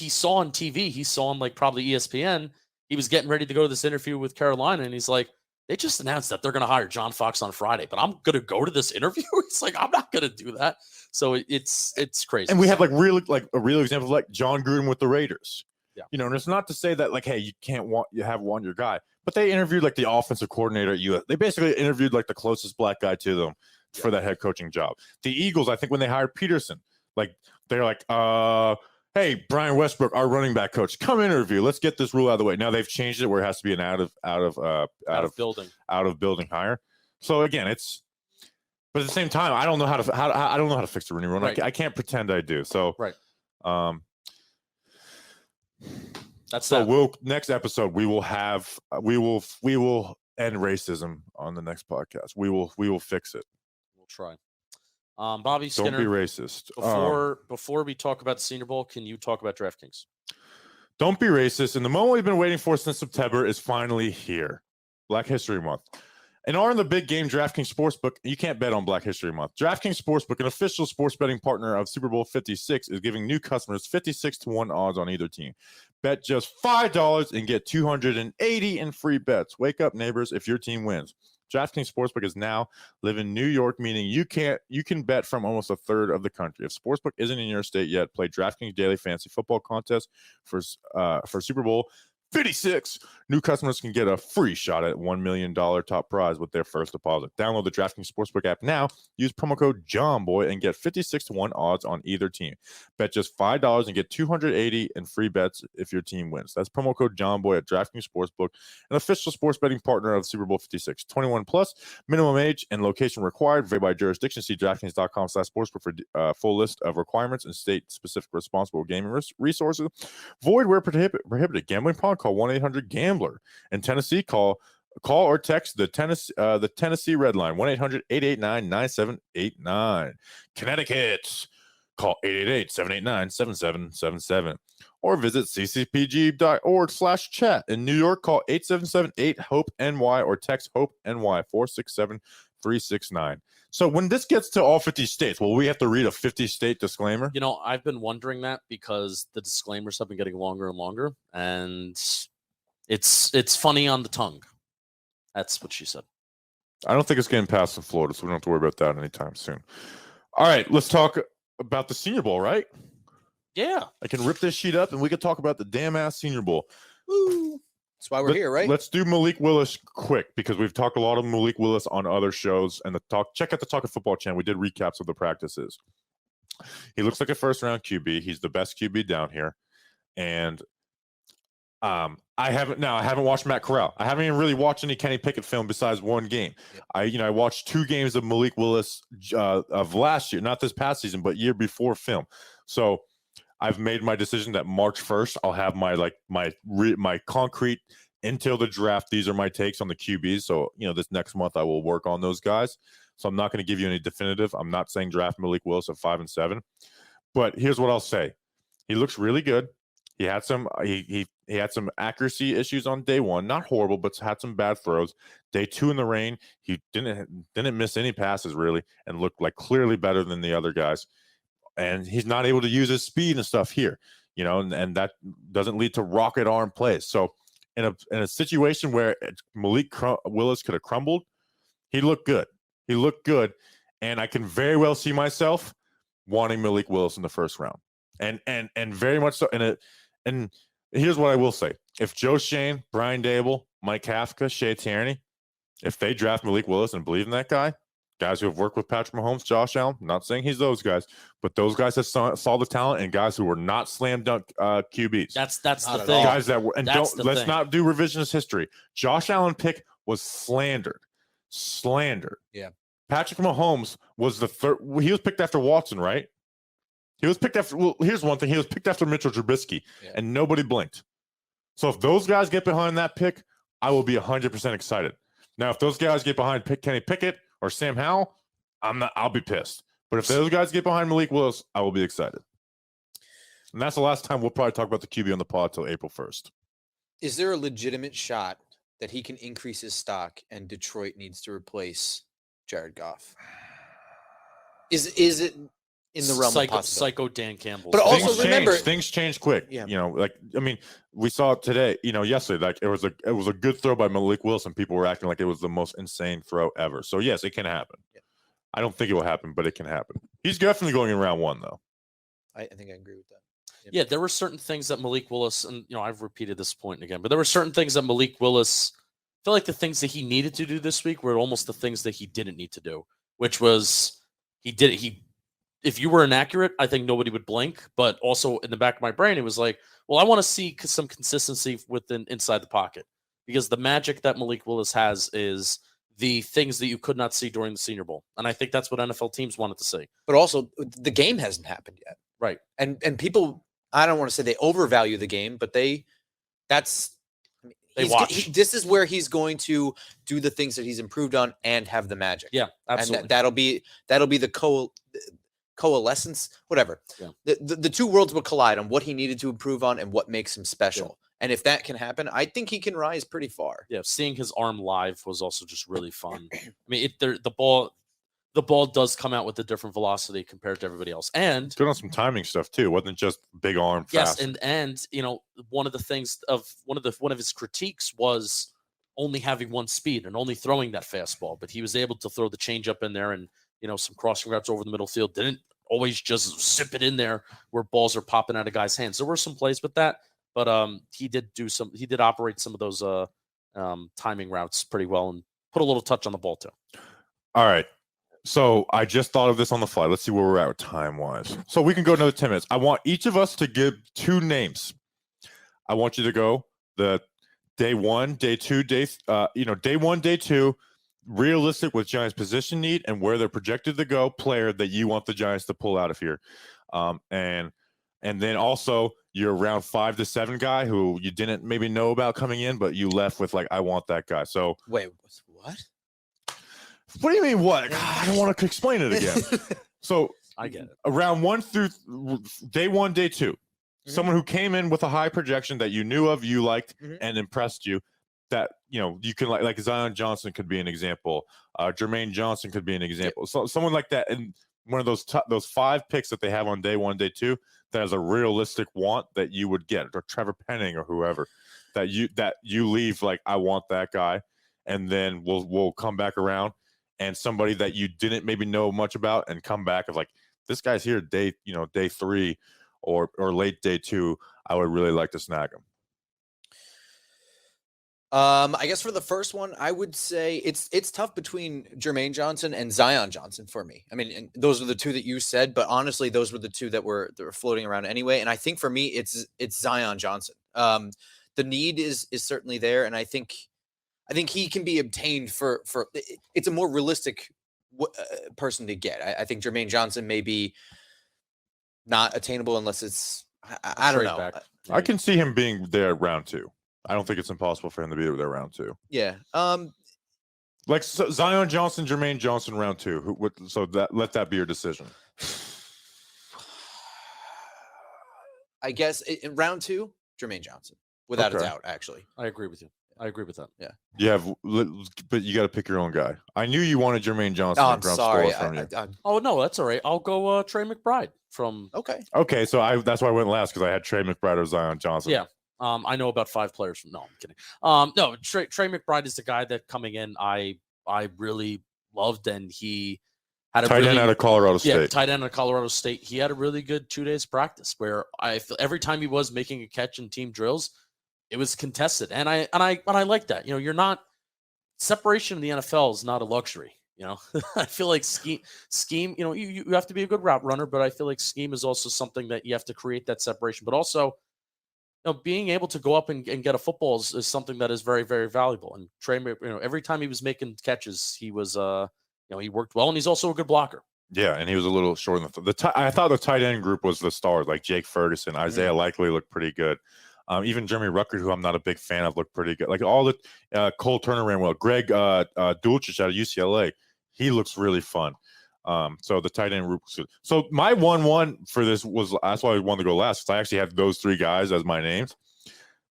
saw on TV, he saw on probably ESPN, he was getting ready to go to this interview with Carolina. And he's like, they just announced that they're going to hire John Fox on Friday, but I'm going to go to this interview. It's I'm not going to do that. So it's crazy. And we have a real example of John Gruden with the Raiders. Yeah. And it's not to say that hey, you can't want your guy, but they interviewed the offensive coordinator at US. They basically interviewed the closest black guy to them for that head coaching job. The Eagles, I think when they hired Peterson, they're hey, Brian Westbrook, our running back coach, come interview. Let's get this rule out of the way. Now they've changed it where it has to be an out of building hire. So again, But at the same time, I don't know how to I don't know how to fix the Rooney Rule. Right. I can't pretend I do. So Right. That's so that. next episode we will end racism on the next podcast. We will fix it. We'll try. Bobby Skinner. Don't be racist. Before we talk about the Senior Bowl, can you talk about DraftKings? Don't be racist. And the moment we've been waiting for since September is finally here. Black History Month. And are in the big game DraftKings Sportsbook, you can't bet on Black History Month. DraftKings Sportsbook, an official sports betting partner of Super Bowl 56, is giving new customers 56-1 odds on either team. Bet just $5 and get 280 in free bets. Wake up, neighbors, if your team wins. DraftKings Sportsbook is now live in New York, meaning you can bet from almost a third of the country. If Sportsbook isn't in your state yet, play DraftKings Daily Fantasy Football Contest for Super Bowl 56. New customers can get a free shot at $1 million top prize with their first deposit. Download the DraftKings Sportsbook app now. Use promo code JOHNBOY and get 56-1 odds on either team. Bet just $5 and get 280 in free bets if your team wins. That's promo code JOHNBOY at DraftKings Sportsbook, an official sports betting partner of Super Bowl 56. 21 plus, minimum age and location required. Vary by jurisdiction. See DraftKings.com/sportsbook for full list of requirements and state-specific responsible gaming resources. Void where prohibited. Gambling problem? Call 1-800-GAMBLER. In Tennessee, call or text the Tennessee Red Line, 1-800-889-9789. Connecticut, call 888-789-7777. Or visit ccpg.org/chat. In New York, call 877-8-HOPE-NY or text HOPE-NY 467-369. So when this gets to all 50 states, will we have to read a 50-state disclaimer? You know, I've been wondering that because the disclaimers have been getting longer and longer, and it's funny on the tongue. That's what she said. I don't think it's getting past in Florida, so we don't have to worry about that anytime soon. All right, let's talk about the Senior Bowl, right? Yeah. I can rip this sheet up, and we can talk about the damn-ass Senior Bowl. Woo. That's why we're here, right? Let's do Malik Willis quick because we've talked a lot of Malik Willis on other shows. And check out the Talking Football channel. We did recaps of the practices. He looks like a first-round QB. He's the best QB down here. And I haven't watched Matt Corral. I haven't even really watched any Kenny Pickett film besides one game. Yep. I watched 2 games of Malik Willis of last year, not this past season, but year before film. So I've made my decision that March 1st, I'll have my concrete until the draft. These are my takes on the QBs. So, this next month I will work on those guys. So I'm not going to give you any definitive. I'm not saying draft Malik Willis at 5 and 7, but here's what I'll say. He looks really good. He had some he had some accuracy issues on day 1, not horrible, but had some bad throws. Day 2 in the rain, he didn't miss any passes really, and looked like clearly better than the other guys. And he's not able to use his speed and stuff here, and that doesn't lead to rocket arm plays. So in a situation where Malik Willis could have crumbled, he looked good. And I can very well see myself wanting Malik Willis in the first round, and very much so. And here's what I will say: if Joe Shane, Brian Dable, Mike Kafka, She Tierney, if they draft Malik Willis and believe in that guy. Guys who have worked with Patrick Mahomes, Josh Allen, not saying he's those guys, but those guys have saw the talent, and guys who were not slam dunk QBs. That's the thing. Guys that were, and let's not do revisionist history. Josh Allen pick was slandered. Yeah. Patrick Mahomes was the third. He was picked after Watson, right? He was picked after. Well, here's one thing. He was picked after Mitchell Trubisky, and nobody blinked. So if those guys get behind that pick, I will be 100% excited. Now, if those guys get behind Kenny Pickett or Sam Howell, I'll be pissed. But if those guys get behind Malik Willis, I will be excited. And that's the last time we'll probably talk about the QB on the pod till April 1st. Is there a legitimate shot that he can increase his stock and Detroit needs to replace Jared Goff? Is it in the realm of possibility? Psycho Dan Campbell. But also remember, things change quick. Yeah. We saw it today, yesterday, like it was a good throw by Malik Willis, and people were acting like it was the most insane throw ever. So yes, it can happen. Yeah. I don't think it will happen, but it can happen. He's definitely going in round 1 though. I think I agree with that. Yeah, there were certain things that Malik Willis, and I've repeated this point again, but there were certain things that Malik Willis, I feel like the things that he needed to do this week were almost the things that he didn't need to do, which was if you were inaccurate, I think nobody would blink. But also in the back of my brain, it was like, well, I want to see some consistency inside the pocket, because the magic that Malik Willis has is the things that you could not see during the Senior Bowl. And I think that's what NFL teams wanted to see. But also, the game hasn't happened yet. Right. And people, I don't want to say they overvalue the game, but They watch. This is where he's going to do the things that he's improved on and have the magic. Yeah, absolutely. And that'll be the coalescence, whatever. Yeah. The two worlds will collide on what he needed to improve on and what makes him special. And if that can happen, I think he can rise pretty far. Yeah, seeing his arm live was also just really fun. I mean, the ball does come out with a different velocity compared to everybody else, and good on some timing stuff too. It wasn't just big arm. Yes, fast. and you know, one of the things of one of his critiques was only having one speed and only throwing that fastball, but he was able to throw the changeup in there and some crossing routes over the middle field. Didn't always just zip it in there where balls are popping out of guys' hands. There were some plays with that. But he did operate some of those timing routes pretty well and put a little touch on the ball too. All right. So I just thought of this on the fly. Let's see where we're at time-wise. So we can go another 10 minutes. I want each of us to give 2 names. I want you to go the day 1, day 2, day 1, day 2, realistic with Giants position need and where they're projected to go player that you want the Giants to pull out of here. And then also your round 5 to 7 guy who you didn't maybe know about coming in, but you left with like, I want that guy. So wait, what? What do you mean what? God, I don't want to explain it again. So I get it. Around 1 through day 1, day 2, someone who came in with a high projection that you knew of, you liked, and impressed you. That you can like Zion Johnson could be an example. Jermaine Johnson could be an example. So someone like that, and one of those 5 picks that they have on day 1, day 2, that is a realistic want that you would get, or Trevor Penning or whoever that you leave like, I want that guy, and then we'll come back around, and somebody that you didn't maybe know much about and come back of like, this guy's here day 3 or late day 2. I would really like to snag him. I guess for the first one, I would say it's tough between Jermaine Johnson and Zion Johnson for me. I mean, and those are the 2 that you said, but honestly, those were the 2 that were floating around anyway. And I think for me, it's Zion Johnson. The need is certainly there, and I think he can be obtained for it's a more realistic person to get. I think Jermaine Johnson may be not attainable unless it's I don't know. I can see him being there round 2. I don't think it's impossible for him to be there round 2. Yeah. Like Zion Johnson, Jermaine Johnson, round 2. Let that be your decision. I guess in round 2, Jermaine Johnson, without a doubt. Actually, I agree with you. I agree with that. Yeah. But you got to pick your own guy. I knew you wanted Jermaine Johnson. Oh, I'm sorry. Oh no, that's all right. I'll go Trey McBride from. Okay. So that's why I went last, because I had Trey McBride or Zion Johnson. Yeah. I know about 5 players from. No, I'm kidding. No, Trey McBride is the guy that coming in I really loved, and he had a tight end out of Colorado State. Yeah, tight end out of Colorado State. He had a really good 2 days practice where I feel every time he was making a catch in team drills, it was contested, and I like that. You're not separation in the NFL is not a luxury. I feel like scheme. You have to be a good route runner, but I feel like scheme is also something that you have to create that separation, but also. Being able to go up and get a football is something that is very, very valuable. And Trey, every time he was making catches, he was, he worked well, and he's also a good blocker. Yeah, and he was a little short in I thought the tight end group was the stars, like Jake Ferguson, Isaiah Likely looked pretty good. Even Jeremy Ruckert, who I'm not a big fan of, looked pretty good. Like all the Cole Turner ran well. Greg Dulcich out of UCLA, he looks really fun. So the tight end group was good. So my 1-1 for this that's why I wanted to go last, because I actually have those 3 guys as my names.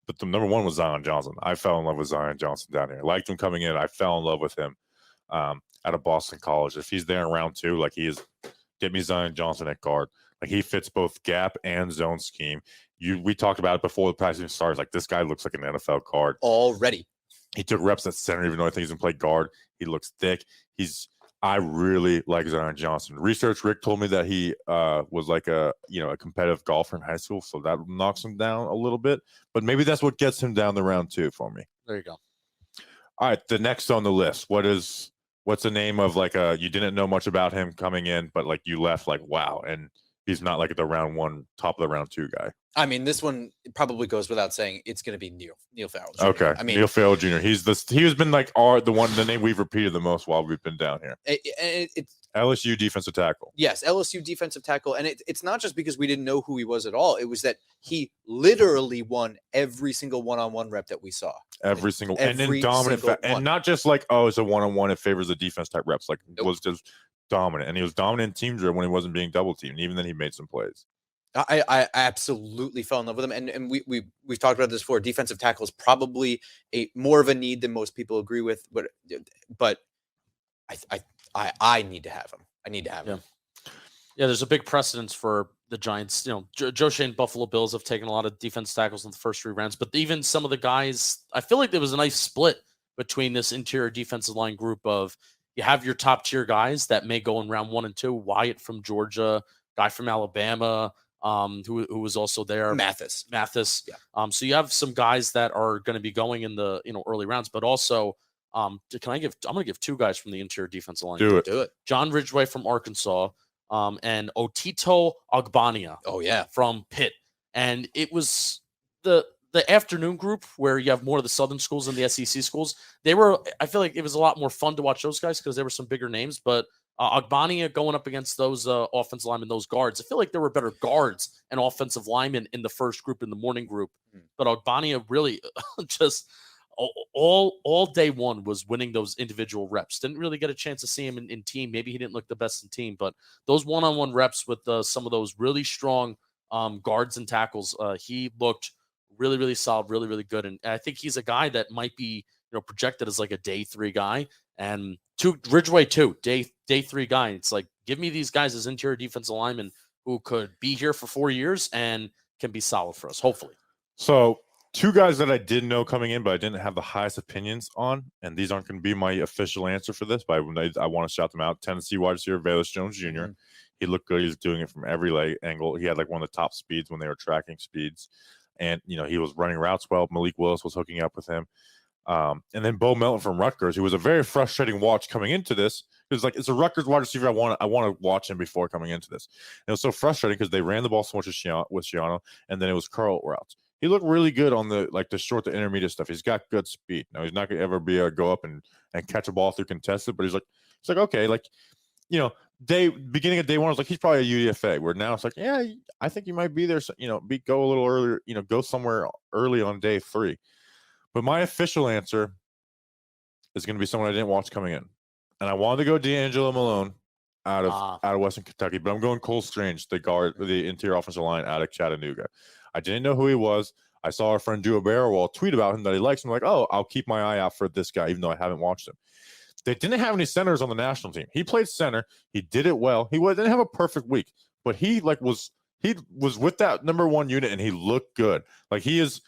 But the number 1 was Zion Johnson. I fell in love with Zion Johnson down here. I liked him coming in. I fell in love with him out of Boston College. If he's there in round 2, like get me Zion Johnson at guard. Like he fits both gap and zone scheme. We talked about it before the practice starts. Like this guy looks like an NFL guard already. He took reps at center, even though I think he's going to play guard. He looks thick. I really like Zion Johnson. Research Rick told me that he was like a competitive golfer in high school, so that knocks him down a little bit. But maybe that's what gets him down the round 2 for me. There you go. All right, the next on the list. What's the name of like you didn't know much about him coming in, but like you left like wow, and he's not like the round one, top of the round two guy. I mean, this one probably goes without saying. It's going to be Neil Farrell Jr. Okay, I mean, Neil Farrell Jr. He has been like the name we've repeated the most while we've been down here. It's LSU defensive tackle. Yes, LSU defensive tackle, and it's not just because we didn't know who he was at all. It was that he literally won every single one-on-one rep that we saw. Every single and then dominant, and not just like it's a one-on-one. It favors the defense type reps. Like was just dominant, and he was dominant in team drill when he wasn't being double teamed. Even then, he made some plays. I absolutely fell in love with him, and we've talked about this before. Defensive tackle is probably more of a need than most people agree with, but I need to have him. I need to have him. Yeah, there's a big precedence for the Giants. Joe Shane Buffalo Bills have taken a lot of defense tackles in the first 3 rounds, but even some of the guys, I feel like there was a nice split between this interior defensive line group of you have your top tier guys that may go in round 1 and 2. Wyatt from Georgia, guy from Alabama, who was also there. Mathis. Yeah. So you have some guys that are going to be going in the early rounds, but also I'm going to give 2 guys from the interior defensive line. Do it. John Ridgway from Arkansas, and Otito Ogbania. Oh yeah, from Pitt. And it was the afternoon group where you have more of the Southern schools and the SEC schools. I feel like it was a lot more fun to watch those guys because there were some bigger names, but Ogbania going up against those offensive linemen, those guards. I feel like there were better guards and offensive linemen in the first group, in the morning group. But Ogbania really just all day one was winning those individual reps. Didn't really get a chance to see him in team. Maybe he didn't look the best in team, but those one-on-one reps with some of those really strong guards and tackles, he looked really, really solid, really, really good. And I think he's a guy that might be projected as like a day 3 guy. And Ridgeway too, day 3 guy. It's like, give me these guys as interior defensive linemen who could be here for 4 years and can be solid for us, hopefully. So 2 guys that I did know coming in, but I didn't have the highest opinions on, and these aren't going to be my official answer for this, but I want to shout them out. Tennessee wide receiver Velus Jones Jr. Mm-hmm. He looked good. He was doing it from every leg angle. He had like one of the top speeds when they were tracking speeds, and he was running routes well. Malik Willis was hooking up with him. And then Bo Melton from Rutgers, who was a very frustrating watch coming into this. It's a Rutgers wide receiver. I want to watch him before coming into this. And it was so frustrating because they ran the ball so much with Shiano, and then it was curl routes. He looked really good on the short to intermediate stuff. He's got good speed. Now he's not going to ever be able to go up and catch a ball through contested, but he's like okay, beginning of day 1, I was like, he's probably a UDFA. Where now it's like, yeah, I think he might be there. So, go a little earlier. Go somewhere early on day 3. But my official answer is going to be someone I didn't watch coming in, and I wanted to go D'Angelo Malone out of Western Kentucky, but I'm going Cole Strange, the interior offensive line out of Chattanooga. I didn't know who he was. I saw our friend Drew Barrowall tweet about him that he likes. I'm like, oh, I'll keep my eye out for this guy, even though I haven't watched him. They didn't have any centers on the national team. He played center. He did it well. He didn't have a perfect week, but he was with that number 1 unit, and he looked good. Like he is.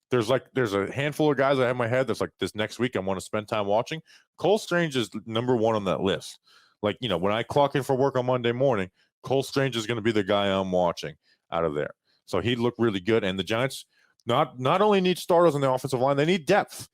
There's a handful of guys I have in my head that's like, this next week I want to spend time watching. Cole Strange is number 1 on that list. Like, when I clock in for work on Monday morning, Cole Strange is going to be the guy I'm watching out of there. So he looked really good. And the Giants not only need starters on the offensive line, they need depth.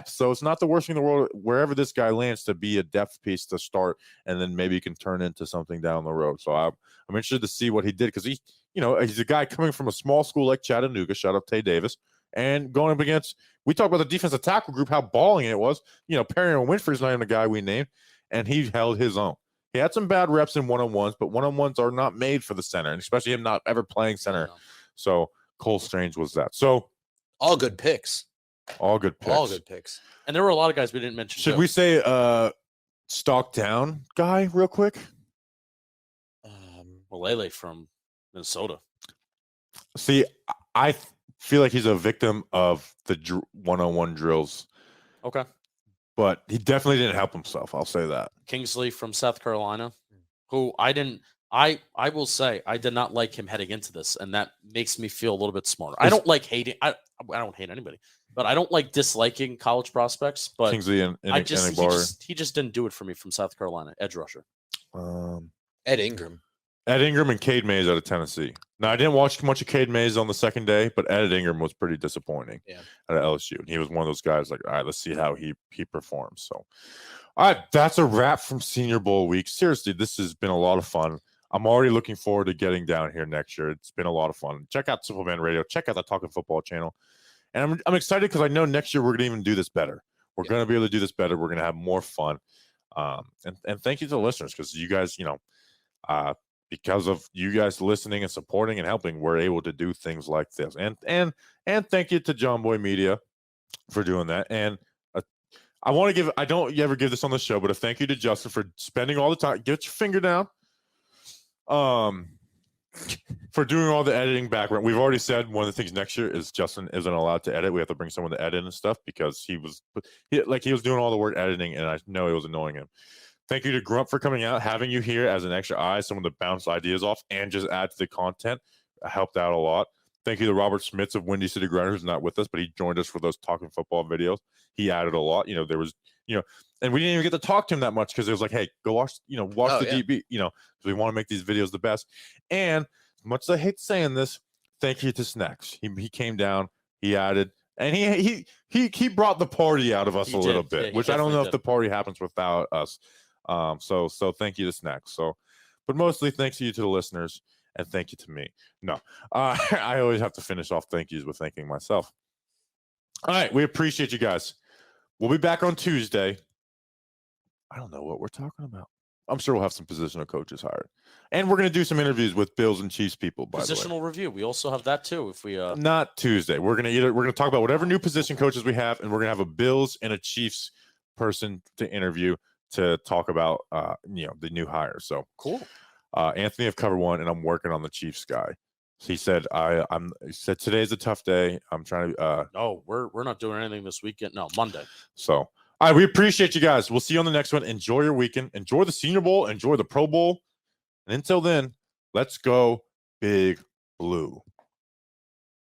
So it's not the worst thing in the world wherever this guy lands to be a depth piece to start, and then maybe he can turn into something down the road. So I'm interested to see what he did, because he's a guy coming from a small school like Chattanooga. Shout out Tay Davis. And going up against, we talked about the defensive tackle group, how balling it was. Perry Winfrey's not even the guy we named, and he held his own. He had some bad reps in one-on-ones, but one-on-ones are not made for the center, and especially him not ever playing center. No. So Cole Strange was that. So all good picks. All good picks. And there were a lot of guys we didn't mention. Should we say stock down guy real quick? Malele from Minnesota. See, I feel like he's a victim of the one-on-one drills. Okay. But he definitely didn't help himself. I'll say that. Kingsley from South Carolina, who I will say I did not like him heading into this, and that makes me feel a little bit smarter. I don't like hating. I don't hate anybody, but I don't like disliking college prospects. But Kingsley and he just didn't do it for me from South Carolina, edge rusher. Ed Ingram and Cade Mays out of Tennessee. Now, I didn't watch much of Cade Mays on the second day, but Ed Ingram was pretty disappointing at LSU. And he was one of those guys like, all right, let's see how he performs. So, all right, that's a wrap from Senior Bowl week. Seriously, this has been a lot of fun. I'm already looking forward to getting down here next year. It's been a lot of fun. Check out Simple Man Radio. Check out the Talking Football channel. And I'm excited because I know next year we're going to even do this better. We're going to be able to do this better. We're going to have more fun. And thank you to the listeners, because you guys, because of you guys listening and supporting and helping, we're able to do things like this. And thank you to John Boy Media for doing that. And I want to give, I don't ever give this on the show, but a thank you to Justin for spending all the time. Get your finger down. For doing all the editing background. We've already said one of the things next year is Justin isn't allowed to edit. We have to bring someone to edit and stuff, because he was doing all the work editing, and I know it was annoying him. Thank you to Grump for coming out, having you here as an extra eye, someone to bounce ideas off and just add to the content. Helped out a lot. Thank you to Robert Smits of Windy City Grinder, who's not with us, but he joined us for those Talking Football videos. He added a lot. There was, and we didn't even get to talk to him that much, because it was like, hey, go watch the DB, because we want to make these videos the best. And as much as I hate saying this, thank you to Snacks. He came down, he added, and he brought the party out of us a little bit, which I don't know if the party happens without us. So thank you to Snacks. So, but mostly thanks to you to the listeners, and thank you to me. No, I always have to finish off thank yous with thanking myself. All right, we appreciate you guys. We'll be back on Tuesday. I don't know what we're talking about. I'm sure we'll have some positional coaches hired, and we're going to do some interviews with Bills and Chiefs people. By the way, positional review. We also have that too. If we not Tuesday, we're going to talk about whatever new position coaches we have, and we're going to have a Bills and a Chiefs person to interview to talk about the new hires. So cool. Anthony of Cover One, and I'm working on the Chiefs guy. He said, he said today's a tough day. I'm trying to. No, we're not doing anything this weekend. No, Monday. So, all right, we appreciate you guys. We'll see you on the next one. Enjoy your weekend. Enjoy the Senior Bowl. Enjoy the Pro Bowl. And until then, let's go Big Blue.